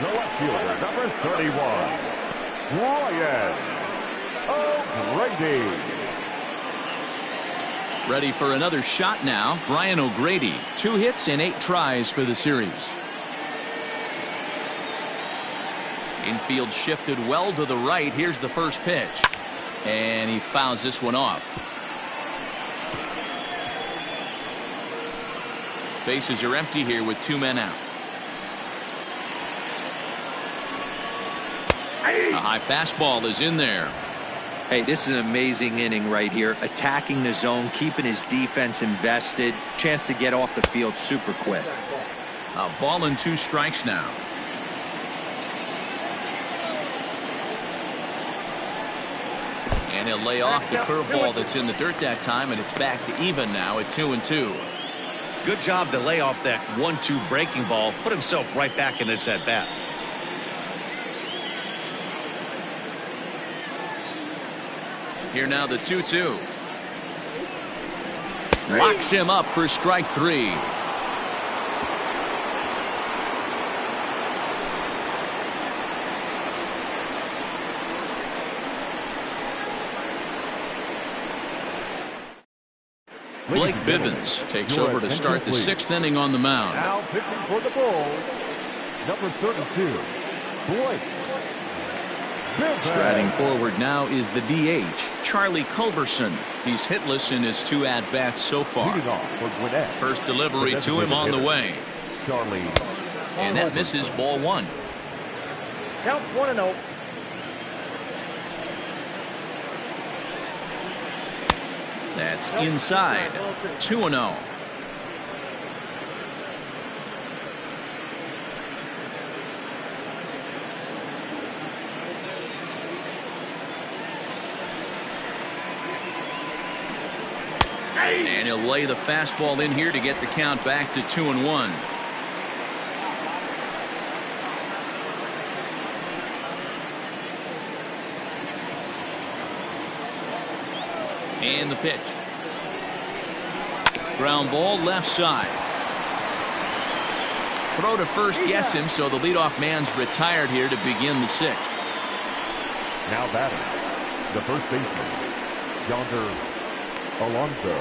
The left fielder, number 31, Ryan O'Grady. Ready for another shot now. Brian O'Grady, 2 hits and 8 tries for the series. Infield shifted well to the right. Here's the first pitch. And he fouls this one off. Bases are empty here with 2 men out. A high fastball is in there. Hey, this is an amazing inning right here. Attacking the zone, keeping his defense invested. Chance to get off the field super quick. A ball and 2 strikes now. And he'll lay off the curveball that's in the dirt that time, and it's back to even now at 2-2. Good job to lay off that 1-2 breaking ball. Put himself right back in this at bat. Here now the 2-2. Locks him up for strike 3. Blake Bivens takes over to start the 6th inning on the mound. Now pitching for the Bulls, number 32, Blake Bivens. Striding forward now is the DH, Charlie Culberson. He's hitless in his 2 at-bats so far. Leading off for Gwinnett, First delivery to him on the way. Charlie. And that misses ball 1. Count 1-0. That's inside. 2-0. And he'll lay the fastball in here to get the count back to 2-1. And the pitch. Ground ball left side. Throw to first gets him, so the leadoff man's retired here to begin the 6th. Now batting, the first baseman, Yonder Alonso.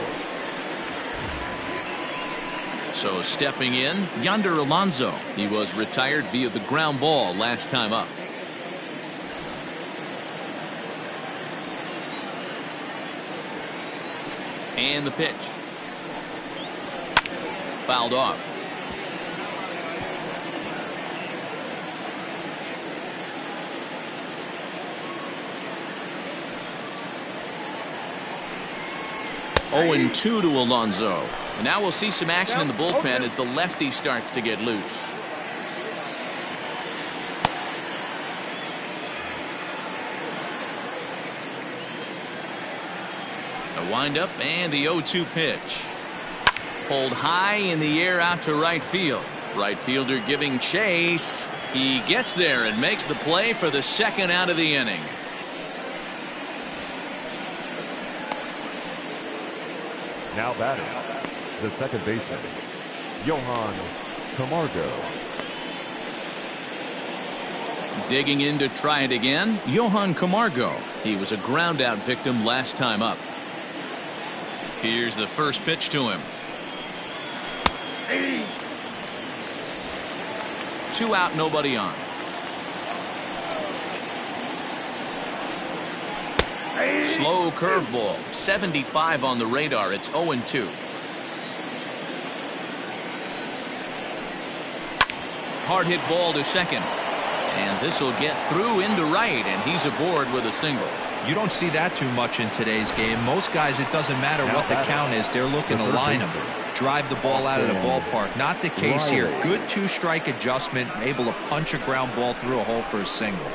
So stepping in, Yonder Alonso. He was retired via the ground ball last time up. And the pitch. Fouled off. Oh, 2 to Alonso. And now we'll see some action in the bullpen as the lefty starts to get loose. A windup and the 0-2 pitch. Pulled high in the air out to right field. Right fielder giving chase. He gets there and makes the play for the 2nd out of the inning. Now batting, the second baseman, Johan Camargo. Digging in to try it again, Johan Camargo. He was a ground out victim last time up. Here's the first pitch to him. 2 out, nobody on. Slow curveball. 75 on the radar. It's 0-2. Hard hit ball to second. And this will get through into right, and he's aboard with a single. You don't see that too much in today's game. Most guys, it doesn't matter what the count is. They're looking to line them, drive the ball out of the ballpark. Not the case here. Good 2-strike adjustment, able to punch a ground ball through a hole for a single.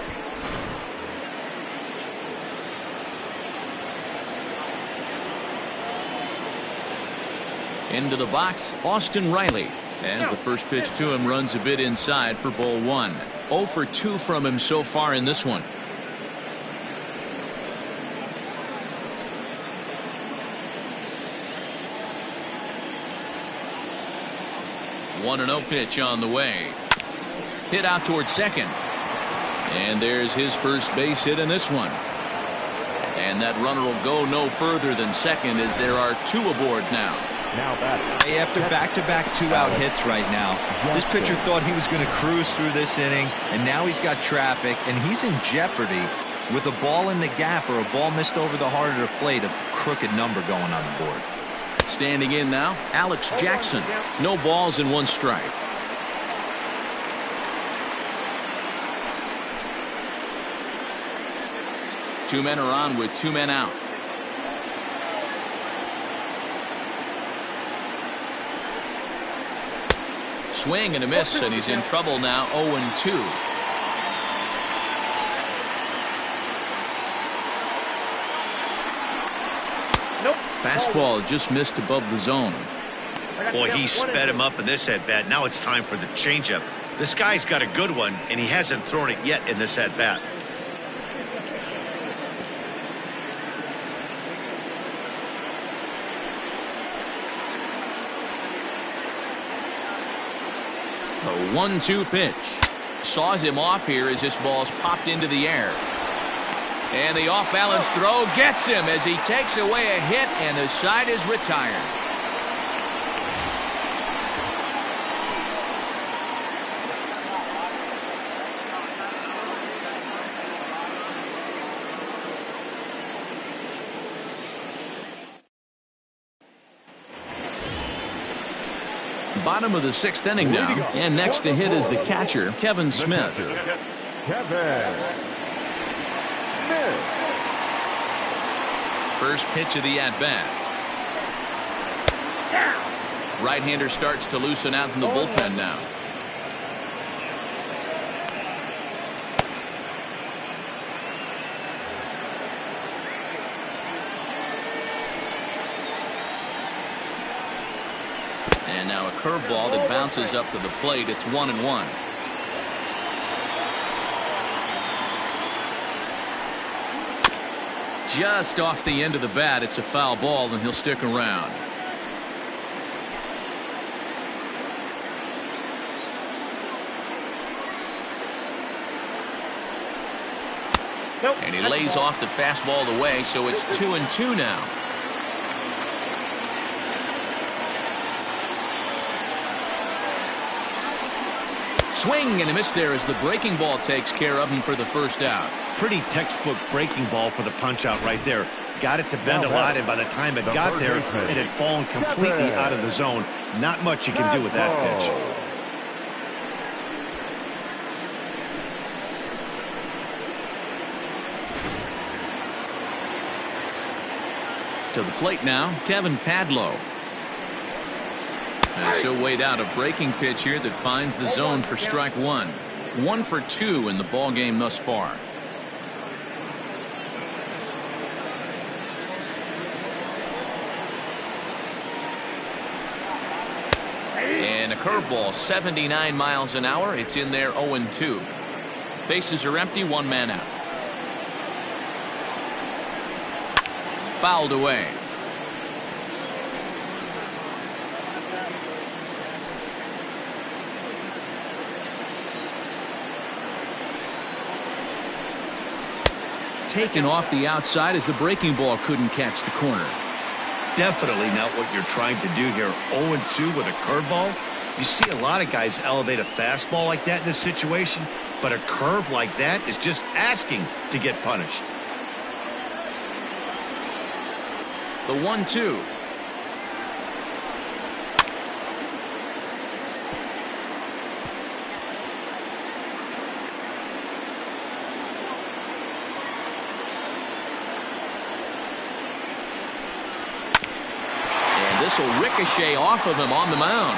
Into the box, Austin Riley. As the first pitch to him runs a bit inside for ball 1. 0 for 2 from him so far in this one. One 1-0 pitch on the way. Hit out towards second. And there's his first base hit in this one. And that runner will go no further than second as there are 2 aboard now. Now batting. After back-to-back 2-out hits right now, this pitcher thought he was going to cruise through this inning, and now he's got traffic, and he's in jeopardy with a ball in the gap or a ball missed over the heart of the plate, a crooked number going on the board. Standing in now, Alex Jackson. No balls and 1 strike. Two men are on with 2 men out. Swing and a miss, and he's in trouble now. 0-2. Nope. Fastball just missed above the zone. Boy, he sped him up in this at-bat. Now it's time for the changeup. This guy's got a good one, and he hasn't thrown it yet in this at-bat. A 1-2 pitch. Saws him off here as this ball's popped into the air. And the off-balance throw gets him as he takes away a hit, and the side is retired. Bottom of the 6th inning now, and next to hit is the catcher, Kevin Smith. Kevin Smith. First pitch of the at-bat. Right-hander starts to loosen out in the bullpen now. And now a curveball that bounces up to the plate. It's 1-1. Just off the end of the bat. It's a foul ball, and he'll stick around. And he lays off the fastball away, so it's 2-2 now. Swing and a miss there as the breaking ball takes care of him for the first out. Pretty textbook breaking ball for the punch out right there. Got it to bend a lot, and by the time it got there, it had fallen completely out of the zone. Not much you can do with that pitch. To the plate now, Kevin Padlo. As he'll wait out a breaking pitch here that finds the zone for strike one. 1 for 2 in the ball game thus far. And a curveball, 79 miles an hour. It's in there, 0-2. Bases are empty, 1 man out. Fouled away. Taken off the outside as the breaking ball couldn't catch the corner. Definitely not what you're trying to do here. 0-2 with a curveball. You see a lot of guys elevate a fastball like that in this situation, but a curve like that is just asking to get punished. The 1-2. This will ricochet off of him on the mound.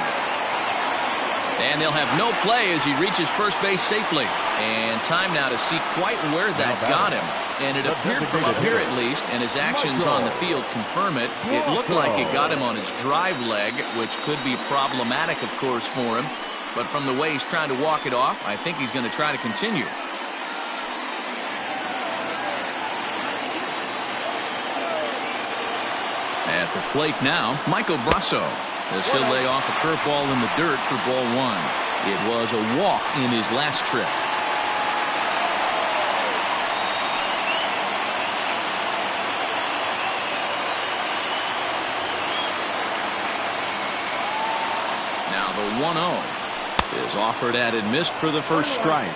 And they'll have no play as he reaches first base safely. And time now to see quite where that got him. And it appeared from up here at least, and his actions on the field confirm it. It looked like it got him on his drive leg, which could be problematic, of course, for him. But from the way he's trying to walk it off, I think he's going to try to continue. At the plate now, Michael Brasso, as he'll lay off a curveball in the dirt for ball 1. It was a walk in his last trip. Now the 1-0 is offered at and missed for the first strike.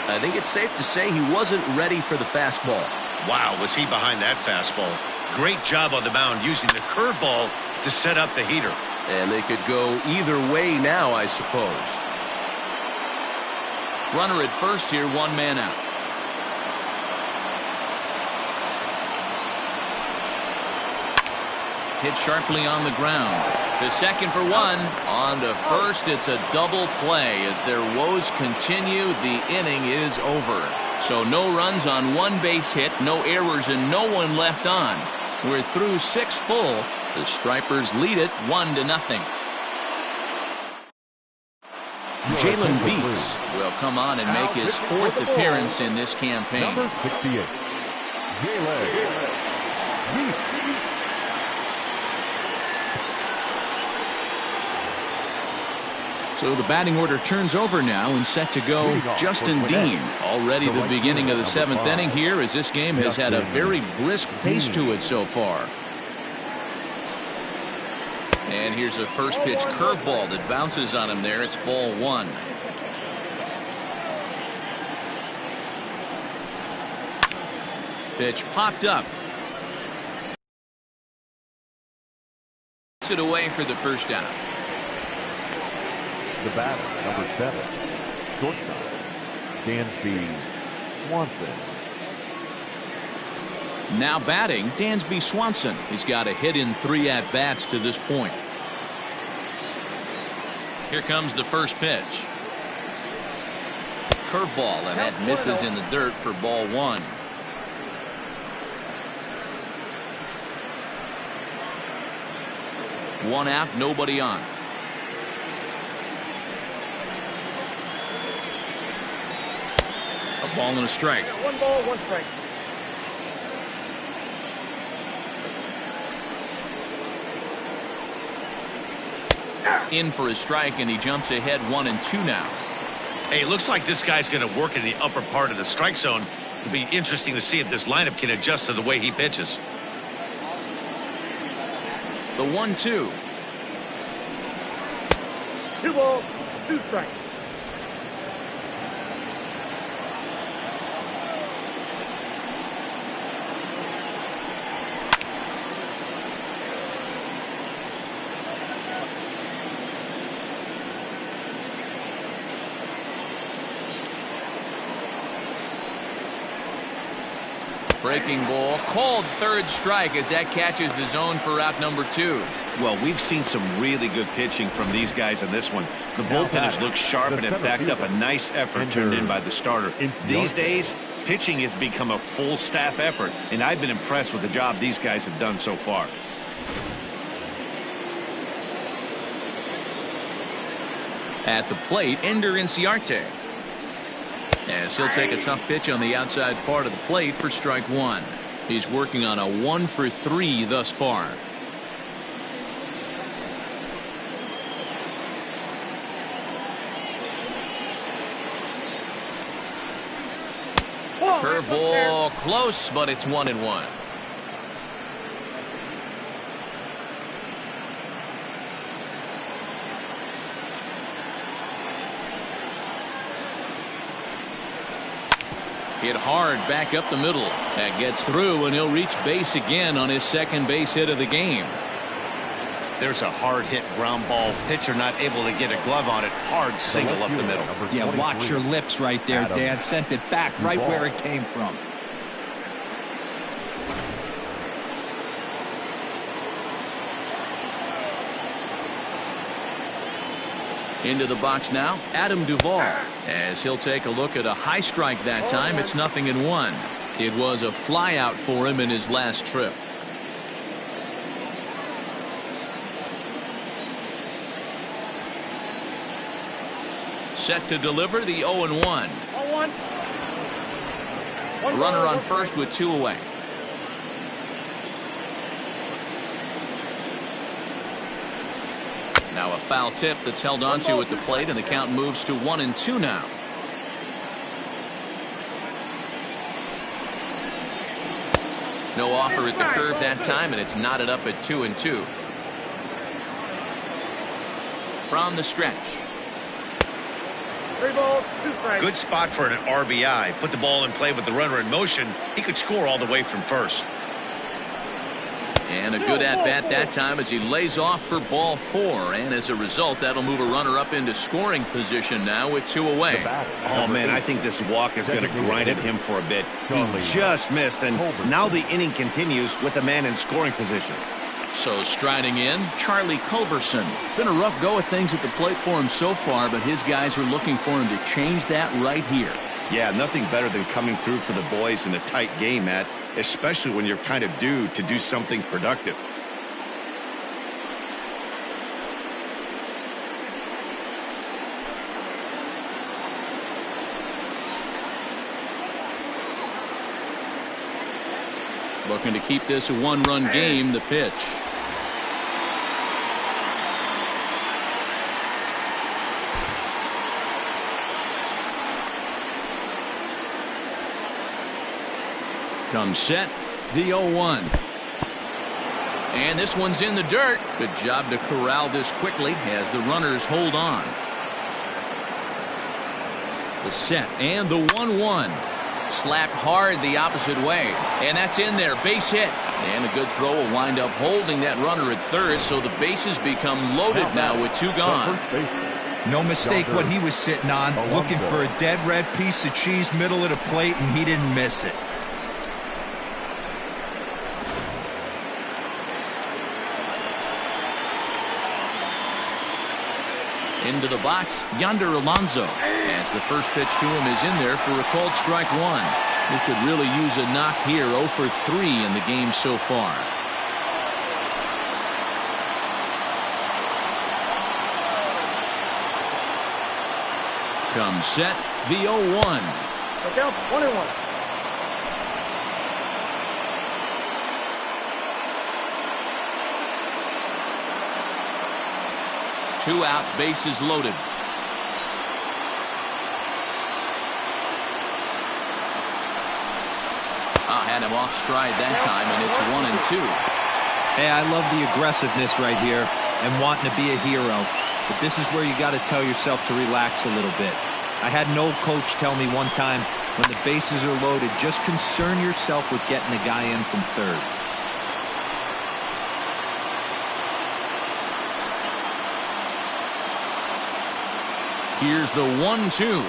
I think it's safe to say he wasn't ready for the fastball. Wow, was he behind that fastball. Great job on the mound using the curveball to set up the heater. And they could go either way now, I suppose. Runner at first here, 1 man out. Hit sharply on the ground. To second for 1. On to first, it's a double play. As their woes continue, the inning is over. So no runs on 1 base hit, no errors, and no one left on. We're through 6 full. The Stripers lead it 1-0. Jalen Beeks will come on and make his 4th appearance in this campaign. Number 68, Jalen Beeks. So the batting order turns over now and set to go Justin Dean. Already the beginning of the 7th inning here, as this game has had a very brisk pace to it so far. And here's a first pitch curveball that bounces on him there. It's ball 1. Pitch popped up. It away for the first down. The batter, number 7, shortstop, Dansby Swanson. Now batting, Dansby Swanson. He's got a hit in 3 at-bats to this point. Here comes the first pitch. Curveball, and that misses in the dirt for ball 1. One out, nobody on. A ball and a strike. 1 ball, 1 strike. In for a strike, and he jumps ahead 1-2 now. Hey, it looks like this guy's going to work in the upper part of the strike zone. It'll be interesting to see if this lineup can adjust to the way he pitches. The 1-2. 2 balls, 2 strikes. Breaking ball, called third strike as that catches the zone for out number 2. Well, we've seen some really good pitching from these guys in this one. The bullpen has looked sharp and it backed up a nice effort turned in by the starter. These days, pitching has become a full staff effort, and I've been impressed with the job these guys have done so far. At the plate, Ender Inciarte. As he'll take a tough pitch on the outside part of the plate for strike 1. He's working on a 1 for 3 thus far. Curveball close, but it's 1-1. Hit hard back up the middle. That gets through, and he'll reach base again on his second base hit of the game. There's a hard hit ground ball. Pitcher not able to get a glove on it. Hard single up the middle. Yeah, watch your lips right there, Dan. Sent it back right where it came from. Into the box now, Adam Duvall. As he'll take a look at a high strike that time, it's 0-1. It was a flyout for him in his last trip. Set to deliver the 0-1. 0-1. Runner on first with 2 away. Now a foul tip that's held onto at the plate, and the count moves to 1-2 now. No offer at the curve that time, and it's knotted up at 2-2. From the stretch. 3 balls, 2 strikes. Good spot for an RBI. Put the ball in play with the runner in motion. He could score all the way from first. And a good at-bat that time as he lays off for ball 4. And as a result, that'll move a runner up into scoring position now with 2 away. Oh, man, I think this walk is going to grind at him for a bit. He just missed, and now the inning continues with a man in scoring position. So striding in, Charlie Culberson. It's been a rough go of things at the plate for him so far, but his guys are looking for him to change that right here. Yeah, nothing better than coming through for the boys in a tight game, Matt, especially when you're kind of due to do something productive. Looking to keep this a 1-run game. The pitch. Comes set, the 0-1. And this one's in the dirt. Good job to corral this quickly as the runners hold on. The set and the 1-1. Slapped hard the opposite way. And that's in there. Base hit. And a good throw will wind up holding that runner at third, so the bases become loaded now with 2 gone. No mistake what he was sitting on. Looking for a dead red piece of cheese middle of the plate, and he didn't miss it. Into the box, Yonder Alonso. As the first pitch to him is in there for a called strike 1. He could really use a knock here. 0 for 3 in the game so far. Comes set, the 0-1. The count 1-1. 2 out, bases loaded. Had him off stride that time, and it's 1-2. Hey, I love the aggressiveness right here and wanting to be a hero. But this is where you got to tell yourself to relax a little bit. I had an old coach tell me one time, when the bases are loaded, just concern yourself with getting the guy in from third. Here's the 1-2.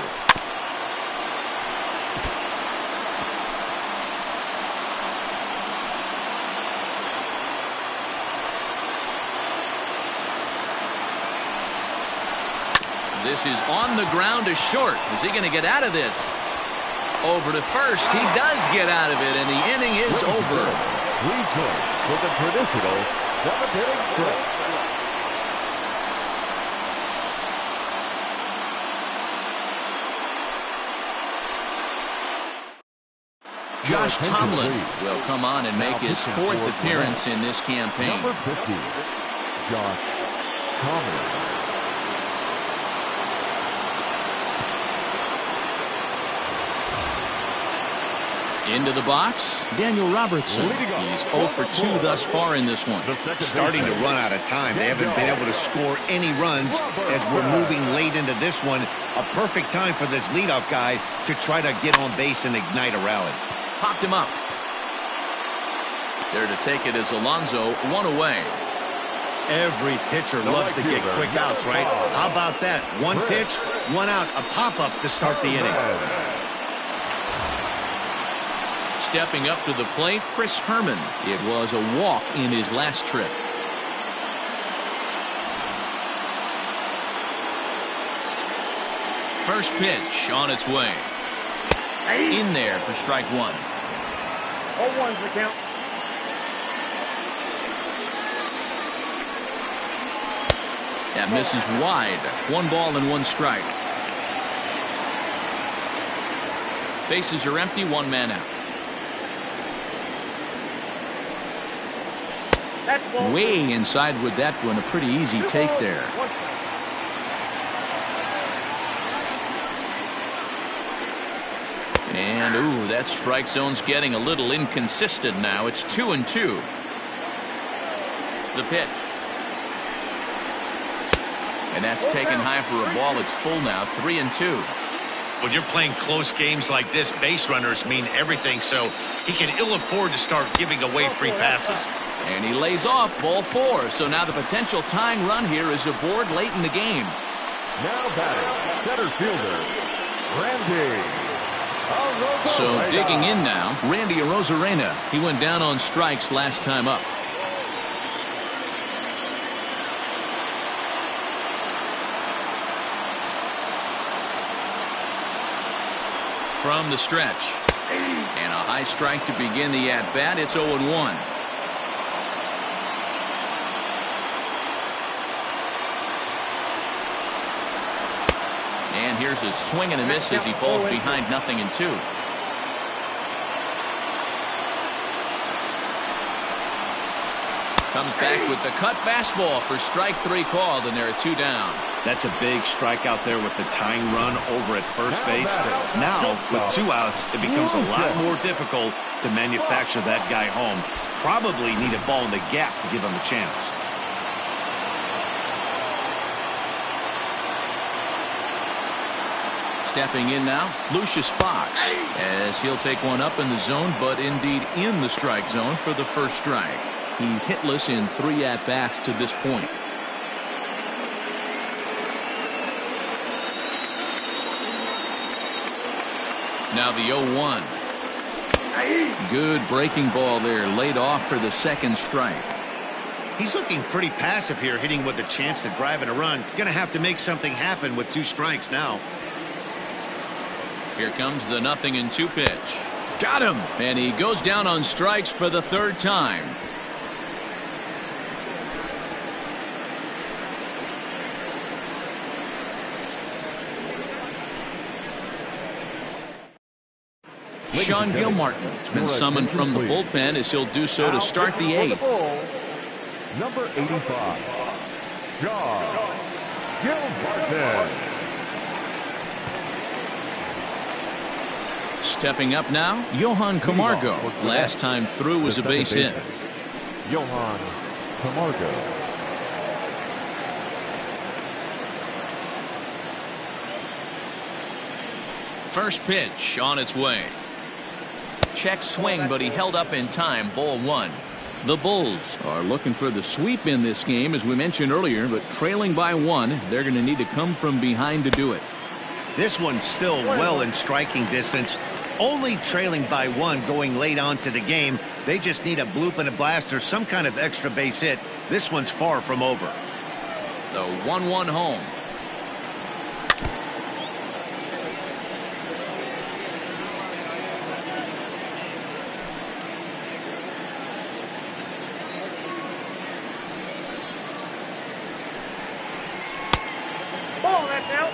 This is on the ground to short. Is he going to get out of this? Over to first. He does get out of it, and the inning is over. 3-2 for the traditional 7th-inning stretch. Josh Tomlin will come on and make his 4th appearance in this campaign. Number 50, Josh Tomlin. Into the box, Daniel Robertson. He's 0 for 2 thus far in this one. Starting to run out of time. They haven't been able to score any runs as we're moving late into this one. A perfect time for this leadoff guy to try to get on base and ignite a rally. Popped him up. There to take it is Alonso, 1 away. Every pitcher loves to get quick outs, right? How about that? 1 pitch, 1 out, a pop-up to start the inning. Stepping up to the plate, Chris Herman. It was a walk in his last trip. First pitch on its way. In there for strike 1. 0-1's the count. That misses wide. 1 ball and 1 strike. Bases are empty, 1 man out. Way inside with that one. A pretty easy take there. And, ooh, that strike zone's getting a little inconsistent now. It's 2-2. The pitch. And that's taken high for a ball. It's full now, 3-2. When you're playing close games like this, base runners mean everything, so he can ill afford to start giving away free passes. And he lays off ball 4. So now the potential tying run here is aboard late in the game. Now batting, center fielder, Randy Arozarena. So digging in now, Randy Arozarena. He went down on strikes last time up. From the stretch. And a high strike to begin the at-bat. It's 0-1. And here's a swing and a miss as he falls behind 0-2. Comes back with the cut fastball for strike 3 called, and there are 2 down. That's a big strikeout there with the tying run over at first base. Now, with 2 outs, it becomes a lot more difficult to manufacture that guy home. Probably need a ball in the gap to give him a chance. Stepping in now, Lucius Fox, as he'll take one up in the zone, but indeed in the strike zone for the first strike. He's hitless in 3 at-bats to this point. Now the 0-1. Good breaking ball there, laid off for the second strike. He's looking pretty passive here, hitting with a chance to drive in a run. Gonna have to make something happen with 2 strikes now. Here comes the 0-2 pitch. Got him! And he goes down on strikes for the 3rd time. Sean Gilmartin has been summoned from the bullpen as he'll do so to start the 8th. Number 85, Sean Gilmartin. Stepping up now, Johan Camargo. Last time through was a base hit. Johan Camargo. First pitch on its way. Check swing, but he held up in time. Ball 1. The Bulls are looking for the sweep in this game, as we mentioned earlier, but trailing by 1, they're going to need to come from behind to do it. This one's still well in striking distance. Only trailing by 1 going late on to the game. They just need a bloop and a blast or some kind of extra base hit. This one's far from over. The 1-1 home. Ball, that's out.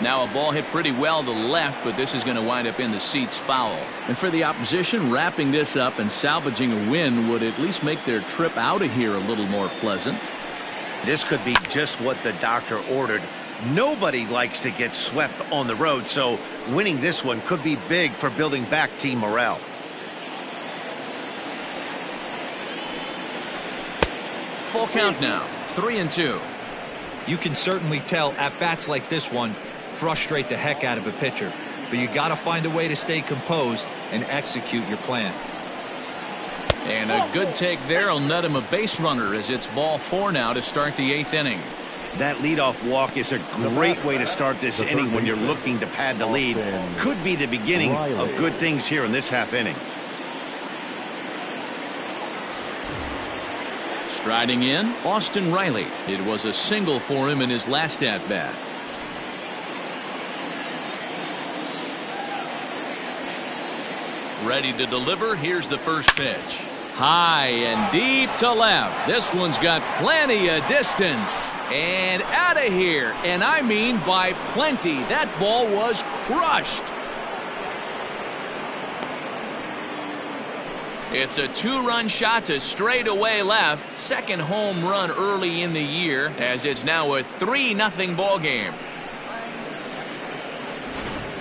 Now a ball hit pretty well to the left, but this is going to wind up in the seats foul. And for the opposition, wrapping this up and salvaging a win would at least make their trip out of here a little more pleasant. This could be just what the doctor ordered. Nobody likes to get swept on the road, so winning this one could be big for building back team morale. Full count now, 3-2. You can certainly tell at bats like this one frustrate the heck out of a pitcher, but you got to find a way to stay composed and execute your plan. And a good take there will net him a base runner, as it's ball 4 now to start the 8th inning. That leadoff walk is a great way to start this inning when you're looking to pad the lead. Could be the beginning of good things here in this half inning. Striding in, Austin Riley. It was a single for him in his last at-bat. Ready to deliver. Here's the first pitch. High and deep to left. This one's got plenty of distance. And out of here. And I mean by plenty. That ball was crushed. It's a 2-run shot to straightaway left. Second home run early in the year, as it's now a 3-0 ball game.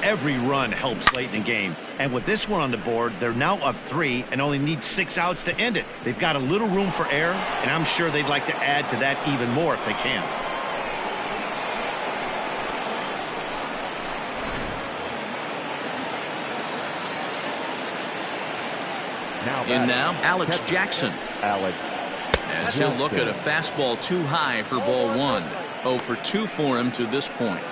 Every run helps late in the game. And with this one on the board, they're now up 3 and only need 6 outs to end it. They've got a little room for error, and I'm sure they'd like to add to that even more if they can. Now, Alex Jackson. Alex As he'll look at a fastball too high for ball 1. 0 for 2 for him to this point.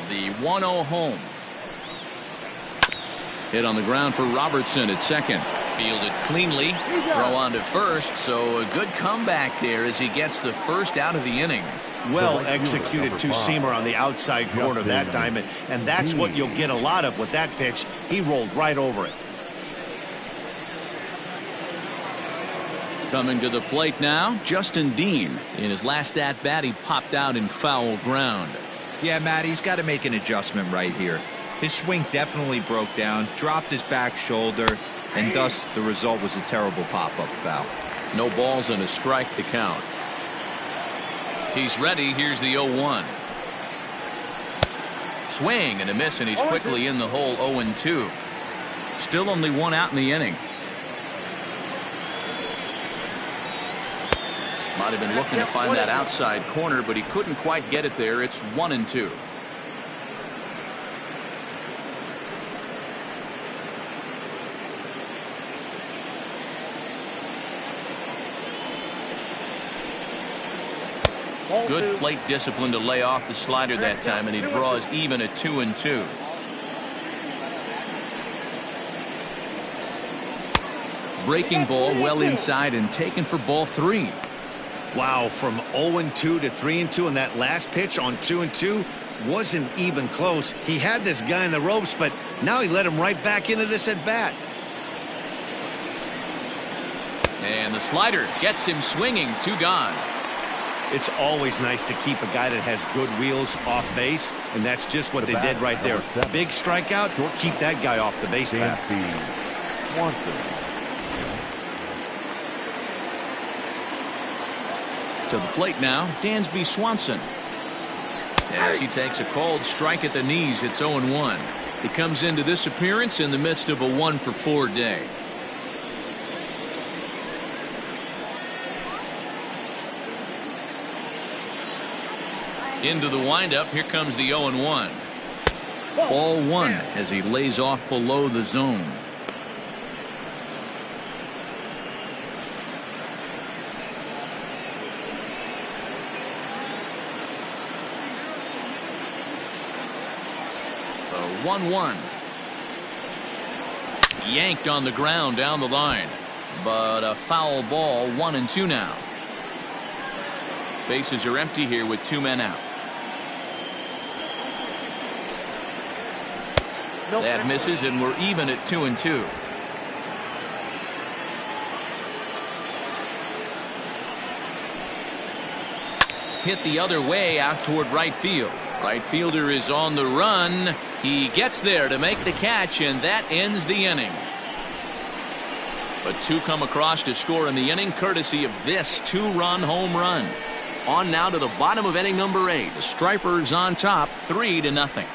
The 1-0 home. Hit on the ground for Robertson at second. Fielded cleanly. Throw on to first, so a good comeback there as he gets the first out of the inning. Well executed two-seamer on the outside corner that time, and that's what you'll get a lot of with that pitch. He rolled right over it. Coming to the plate now, Justin Dean. In his last at-bat, he popped out in foul ground. Yeah, Matt, he's got to make an adjustment right here. His swing definitely broke down, dropped his back shoulder, and thus the result was a terrible pop-up foul. No balls and a strike to count. He's ready. Here's the 0-1. Swing and a miss, and he's quickly in the hole. 0-2. Still only one out in the inning. Might have been looking to find that outside corner, but he couldn't quite get it there. It's 1-2. Good plate discipline to lay off the slider that time, and he draws even at 2-2. Breaking ball well inside and taken for ball 3. Wow, from 0-2 to 3-2, and that last pitch on 2-2 wasn't even close. He had this guy in the ropes, but now he let him right back into this at bat. And the slider gets him swinging. 2 gone. It's always nice to keep a guy that has good wheels off base, and that's just what they did right there. Big strikeout, keep that guy off the base path. To the plate now, Dansby Swanson. As he takes a called strike at the knees, it's 0-1. He comes into this appearance in the midst of a 1-for-4 day. Into the windup, here comes the 0-1. Ball 1 as he lays off below the zone. The 1-1. Yanked on the ground down the line, but a foul ball. 1-2 now. Bases are empty here with 2 men out. That misses, and we're even at 2-2. Hit the other way out toward right field. Right fielder is on the run. He gets there to make the catch, and that ends the inning. But 2 come across to score in the inning, courtesy of this 2-run home run. On now to the bottom of inning number 8. The Stripers on top, 3-0.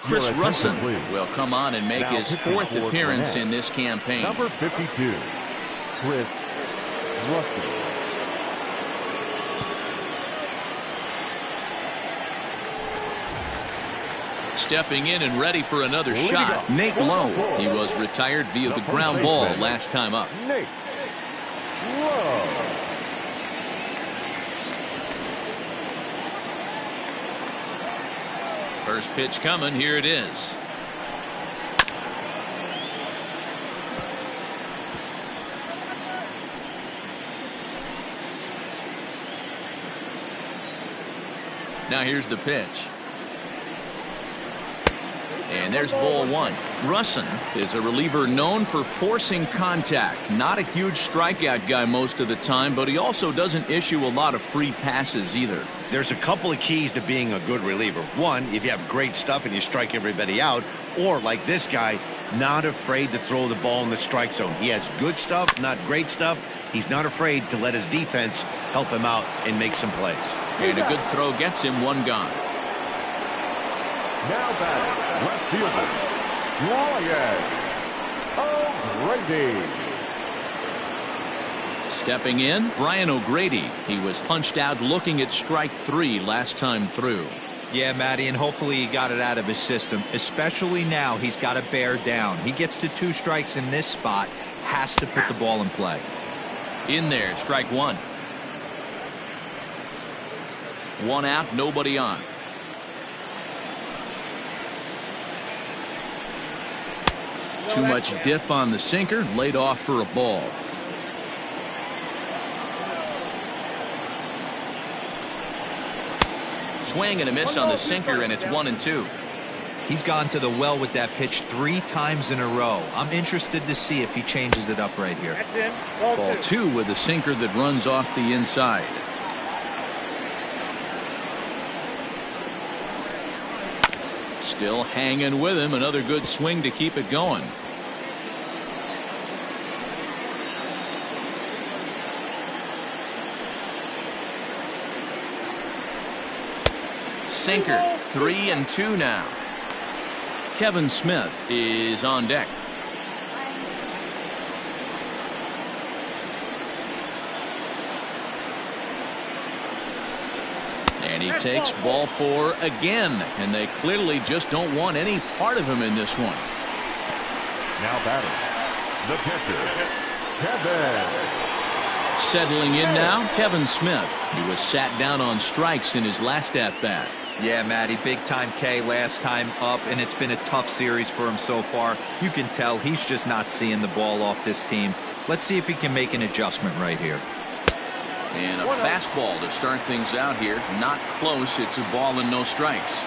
Chris Russin will come on and make his 4th appearance in this campaign. Number 52, Chris Russin. Stepping in and ready for another shot, Nate Lowe. He was retired via the ground ball last time up. Nate Lowe. First pitch coming. Here it is. Now here's the pitch. And there's ball 1. Russin is a reliever known for forcing contact. Not a huge strikeout guy most of the time, but he also doesn't issue a lot of free passes either. There's a couple of keys to being a good reliever. One, if you have great stuff and you strike everybody out, or like this guy, not afraid to throw the ball in the strike zone. He has good stuff, not great stuff. He's not afraid to let his defense help him out and make some plays. And a good throw gets him 1 gone. Now batting, left fielder, Brian O'Grady. Stepping in, Brian O'Grady. He was punched out looking at strike 3 last time through. Yeah, Matty, and hopefully he got it out of his system. Especially now, he's got to bear down. He gets the 2 strikes in this spot, has to put the ball in play. In there, strike 1. 1 out, nobody on. Too much dip on the sinker, laid off for a ball. Swing and a miss on the sinker, and it's 1-2. He's gone to the well with that pitch 3 times in a row. I'm interested to see if he changes it up right here. That's in. Ball Ball 2 with a sinker that runs off the inside. Still hanging with him. Another good swing to keep it going. Sinker. 3-2 now. Kevin Smith is on deck. And he takes ball 4 again, and they clearly just don't want any part of him in this one. Now batting, the catcher, Kevin. Settling in now, Kevin Smith. He was sat down on strikes in his last at-bat. Yeah, Matty, big time K last time up, and it's been a tough series for him so far. You can tell he's just not seeing the ball off this team. Let's see if he can make an adjustment right here. And a fastball to start things out here. Not close. It's a ball and no strikes.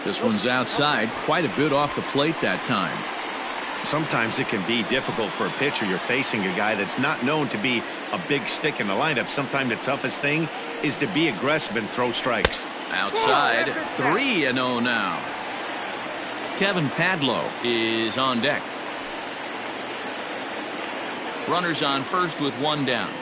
This one's outside. Quite a bit off the plate that time. Sometimes it can be difficult for a pitcher. You're facing a guy that's not known to be a big stick in the lineup. Sometimes the toughest thing is to be aggressive and throw strikes. Outside, 3-0 now. Kevin Padlo is on deck. Runners on first with 1 down.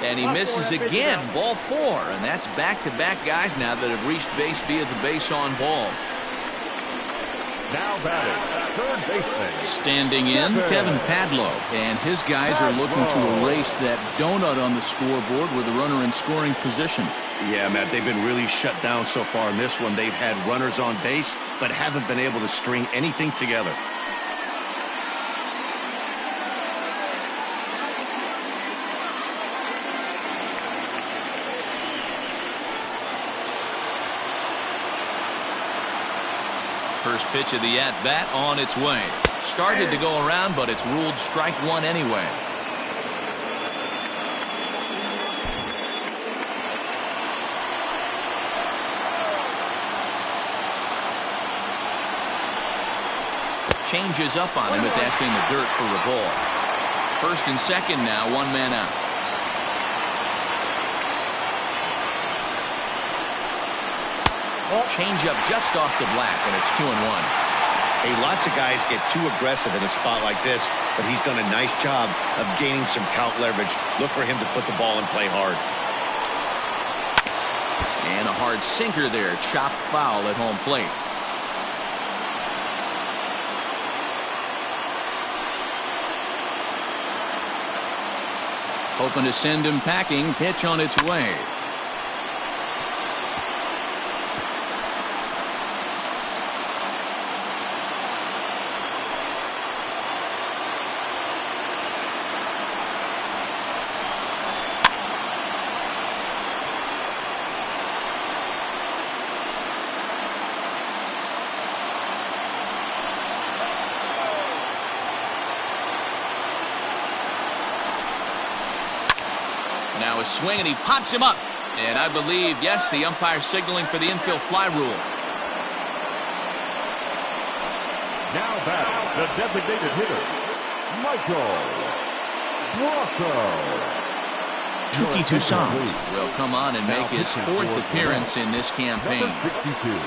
And he misses again. Ball 4. And that's back-to-back guys now that have reached base via the base on balls. Now batting, third baseman. Standing in, Kevin Padlo. And his guys are looking to erase that donut on the scoreboard with a runner in scoring position. Yeah, Matt, they've been really shut down so far in this one. They've had runners on base, but haven't been able to string anything together. First pitch of the at-bat on its way. Started to go around, but it's ruled strike 1 anyway. Changes up on him, but that's in the dirt for a ball. First and second now, 1 man out. Change up just off the black, and it's 2-1. Hey, lots of guys get too aggressive in a spot like this, but he's done a nice job of gaining some count leverage. Look for him to put the ball and play hard. And a hard sinker there, chopped foul at home plate. Hoping to send him packing. Pitch on its way. Now a swing, and he pops him up. And I believe, yes, the umpire signaling for the infield fly rule. Now batting, the designated hitter, Michael Brosseau. Touki Toussaint will come on and make his 4th appearance in this campaign. Number 62.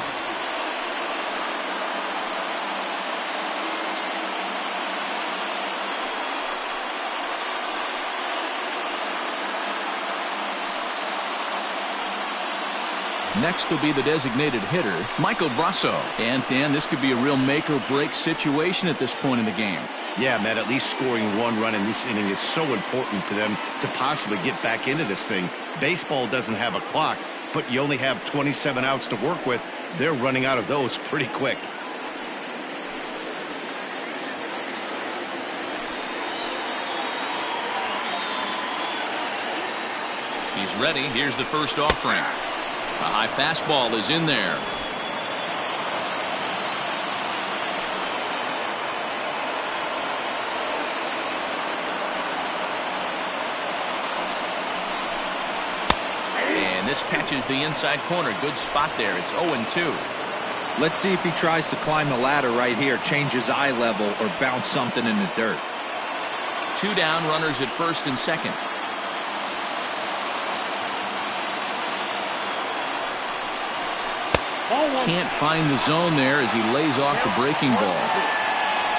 Next will be the designated hitter, Michael Brosseau. And, Dan, this could be a real make-or-break situation at this point in the game. Yeah, Matt, at least scoring 1 run in this inning is so important to them to possibly get back into this thing. Baseball doesn't have a clock, but you only have 27 outs to work with. They're running out of those pretty quick. He's ready. Here's the first offering. A high fastball is in there. 1-0 And this catches the inside corner. Good spot there. It's 0-2. Let's see if he tries to climb the ladder right here, change his eye level, or bounce something in the dirt. 2 down, runners at first and second. Can't find the zone there as he lays off the breaking ball.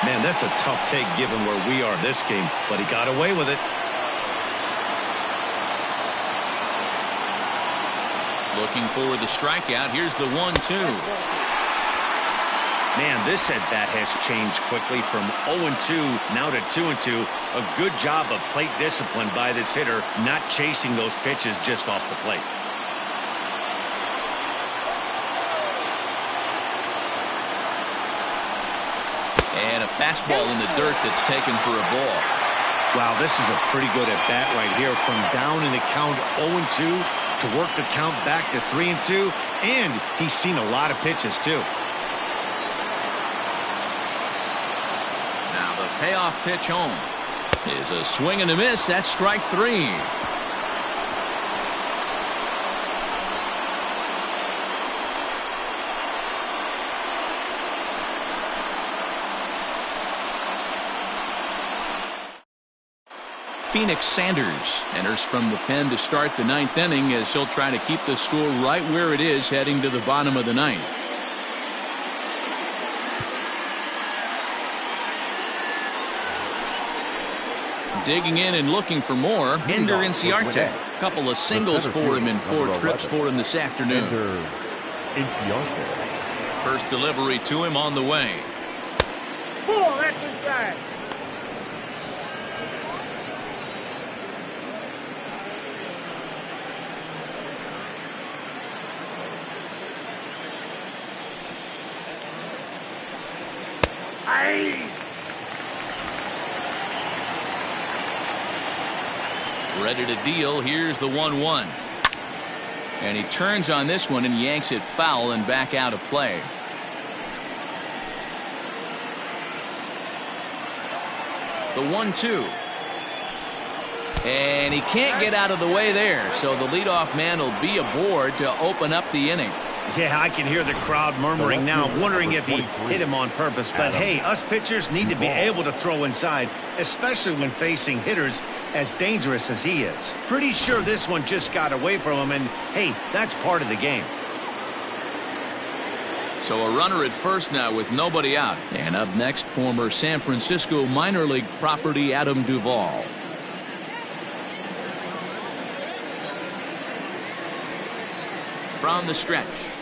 Man, that's a tough take given where we are this game, but he got away with it. Looking for the strikeout. Here's the 1-2. Man, this at-bat has changed quickly from 0-2 now to 2-2. A good job of plate discipline by this hitter, not chasing those pitches just off the plate. And a fastball in the dirt that's taken for a ball. Wow, this is a pretty good at-bat right here. From down in the count 0-2 to work the count back to 3-2. And he's seen a lot of pitches, too. Now the payoff pitch home is a swing and a miss. That's strike 3. Phoenix Sanders enters from the pen to start the 9th inning as he'll try to keep the score right where it is heading to the bottom of the 9th. Digging in and looking for more, Ender Inciarte. Couple of singles for him in 4 trips for him this afternoon. First delivery to him on the way. Pull, that's inside. Ready to deal. Here's the 1-1. And he turns on this one and yanks it foul and back out of play. The 1-2. And he can't get out of the way there, so the leadoff man will be aboard to open up the inning. Yeah, I can hear the crowd murmuring now, wondering if he hit him on purpose. But hey, us pitchers need to be able to throw inside, especially when facing hitters as dangerous as he is. Pretty sure this one just got away from him, and hey, that's part of the game. So a runner at first now with nobody out. And up next, former San Francisco minor league property Adam Duvall. From the stretch.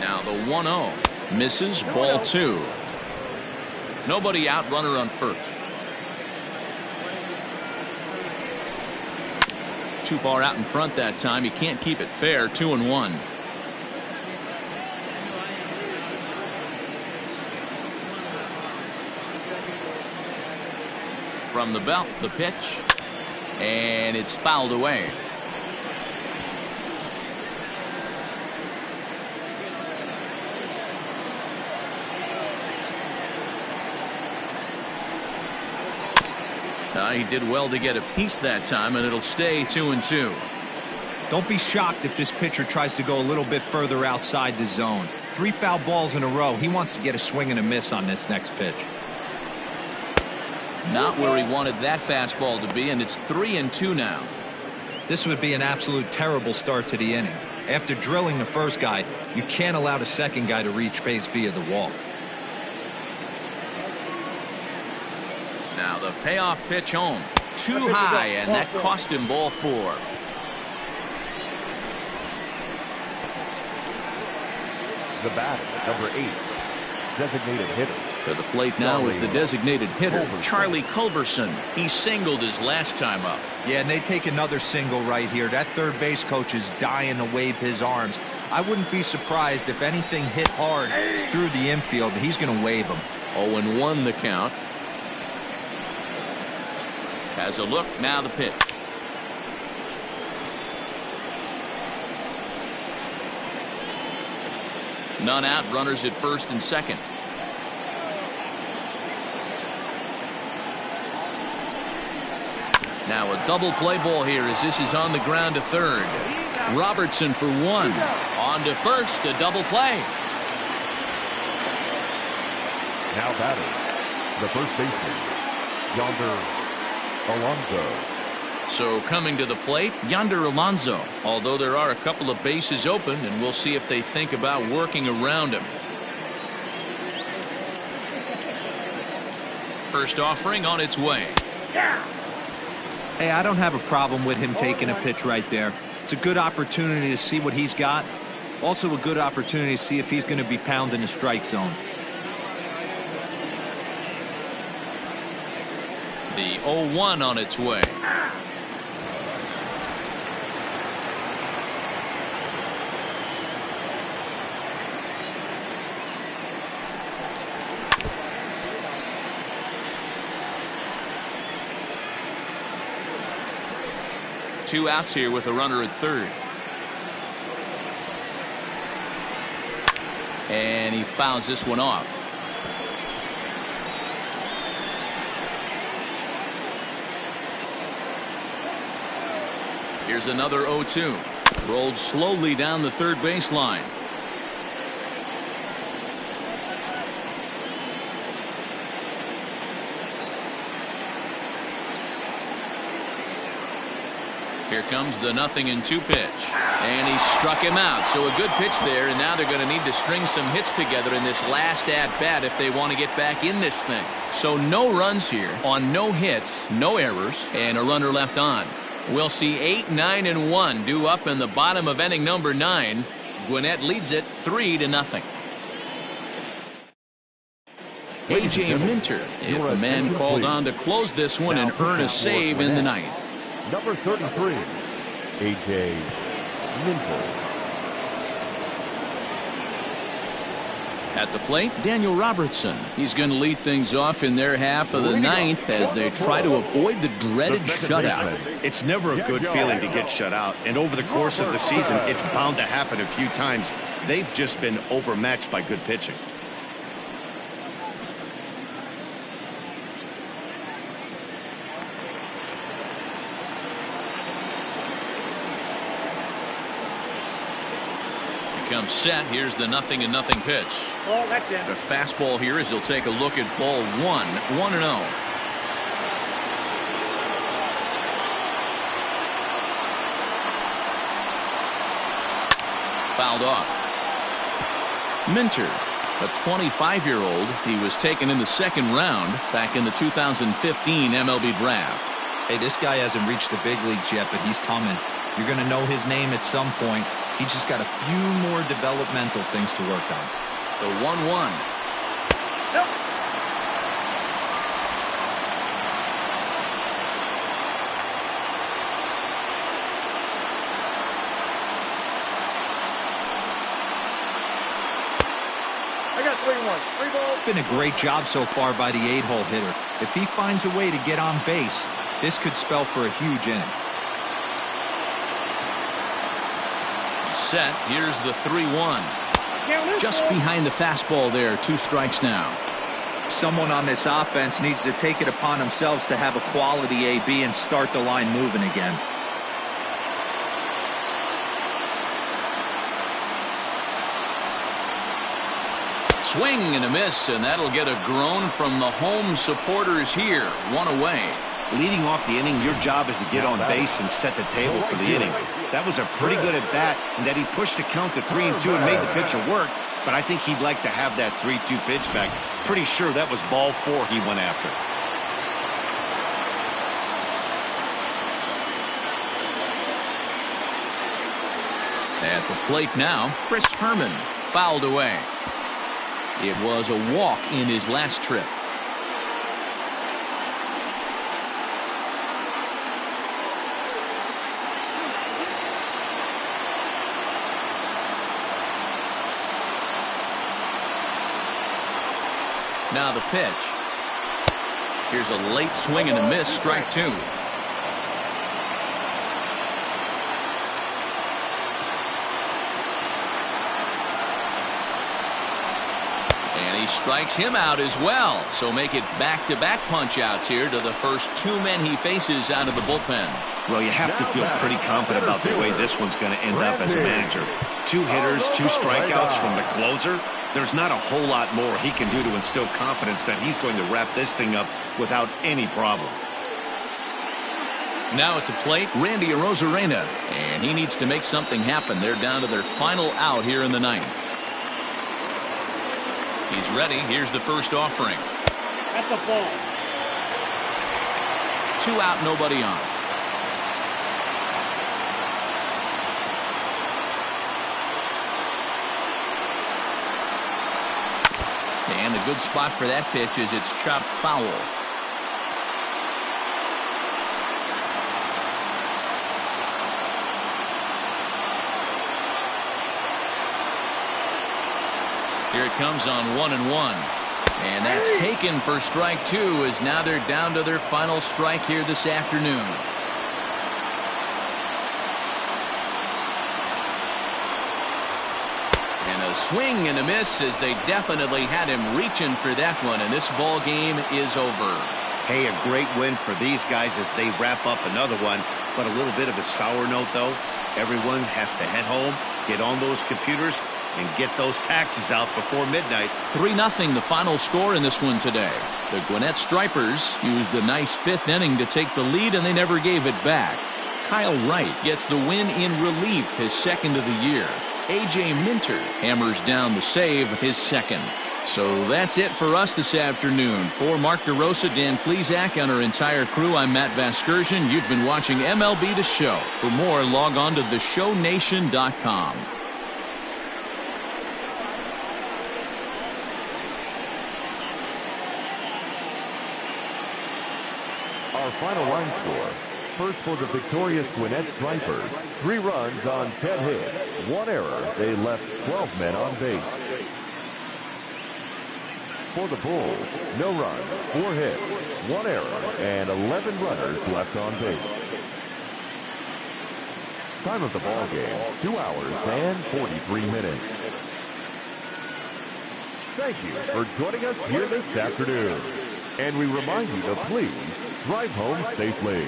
Now the 1-0 misses, ball 2. Nobody out, runner on first. Too far out in front that time. He can't keep it fair. 2-1. From the belt, the pitch, and it's fouled away. He did well to get a piece that time, and it'll stay 2-2. Don't be shocked if this pitcher tries to go a little bit further outside the zone. 3 foul balls in a row. He wants to get a swing and a miss on this next pitch. Not where he wanted that fastball to be, and it's 3-2 now. This would be an absolute terrible start to the inning. After drilling the first guy, you can't allow the second guy to reach base via the walk. Now the payoff pitch home. Too high, and that cost him ball 4. The batter, number 8, designated hitter. To the plate now is the designated hitter, Charlie Culberson. He singled his last time up. Yeah, and they take another single right here. That third base coach is dying to wave his arms. I wouldn't be surprised if anything hit hard through the infield. He's going to wave them. 0-1 the count. Has a look, now the pitch. None out, runners at first and second. Now a double play ball here as this is on the ground to third. Robertson for one. On to first, a double play. Now batting, the first baseman, Yonder Alonso. So coming to the plate, Yonder Alonso. Although there are a couple of bases open, and we'll see if they think about working around him. First offering on its way. Hey, I don't have a problem with him taking a pitch right there. It's a good opportunity to see what he's got. Also a good opportunity to see if he's going to be pounding the strike zone. The 0-1 on its way. Two outs here with a runner at third. And he fouls this one off. Here's another 0-2. Rolled slowly down the third baseline. Here comes the 0-2 pitch. And he struck him out. So a good pitch there, and now they're going to need to string some hits together in this last at-bat if they want to get back in this thing. So no runs here on no hits, no errors, and a runner left on. We'll see 8, 9, and 1 due up in the bottom of inning number 9. Gwinnett leads it 3-0. A.J. Minter is the man called on to close this one and earn a save in the ninth. Number 33, A.J. Minter. At the plate, Daniel Robertson. He's going to lead things off in their half of the ninth as they try to avoid the dreaded shutout. It's never a good feeling to get shut out, and over the course of the season, it's bound to happen a few times. They've just been overmatched by good pitching. Comes set. Here's the 0-0 pitch. Oh, that's it. The fastball here as he'll take a look at ball 1, 1-0. Fouled off. Minter, a 25-year-old. He was taken in the second round back in the 2015 MLB draft. Hey, this guy hasn't reached the big leagues yet, but he's coming. You're going to know his name at some point. He just got a few more developmental things to work on. The 1-1. Nope. I got 3-1. 3 balls. It's been a great job so far by the 8-hole hitter. If he finds a way to get on base, this could spell for a huge inning. Set. Here's the 3-1. Just behind the fastball there. 2 strikes now. Someone on this offense needs to take it upon themselves to have a quality AB and start the line moving again. Swing and a miss, and that'll get a groan from the home supporters here. 1 away. Leading off the inning, your job is to get on base and set the table for the inning. That was a pretty good at bat, and that he pushed the count to 3-2 and made the pitcher work. But I think he'd like to have that 3-2 pitch back. Pretty sure that was ball 4 he went after. At the plate now, Chris Herman fouled away. It was a walk in his last trip. Now the pitch. Here's a late swing and a miss, strike 2. And And he strikes him out as well. So make it back-to-back punch-outs here to the first 2 men he faces out of the bullpen. Well, you have to feel pretty confident about the way this one's going to end up as a manager. 2 hitters, 2 strikeouts from the closer. There's not a whole lot more he can do to instill confidence that he's going to wrap this thing up without any problem. Now at the plate, Randy Arozarena, and he needs to make something happen. They're down to their final out here in the 9th. He's ready. Here's the first offering. That's a ball. 2 out, nobody on. And a good spot for that pitch is it's chopped foul. Here it comes on 1-1. And that's taken for strike 2, as now they're down to their final strike here this afternoon. And a swing and a miss, as they definitely had him reaching for that one, and this ball game is over. Hey, a great win for these guys as they wrap up another one, but a little bit of a sour note, though. Everyone has to head home, get on those computers, and get those taxes out before midnight. 3-0 the final score in this one today. The Gwinnett Stripers used a nice 5th inning to take the lead, and they never gave it back. Kyle Wright gets the win in relief, his 2nd of the year. A.J. Minter hammers down the save, his 2nd. So that's it for us this afternoon. For Mark DeRosa, Dan Plesac, and our entire crew, I'm Matt Vasgersian. You've been watching MLB The Show. For more, log on to theshownation.com. Our final line score. First for the victorious Gwinnett Stripers. 3 runs on 10 hits. 1 error. They left 12 men on base. For the Bulls, no runs, 4 hits, 1 error, and 11 runners left on base. Time of the ball game, 2 hours and 43 minutes. Thank you for joining us here this afternoon. And we remind you to please drive home safely.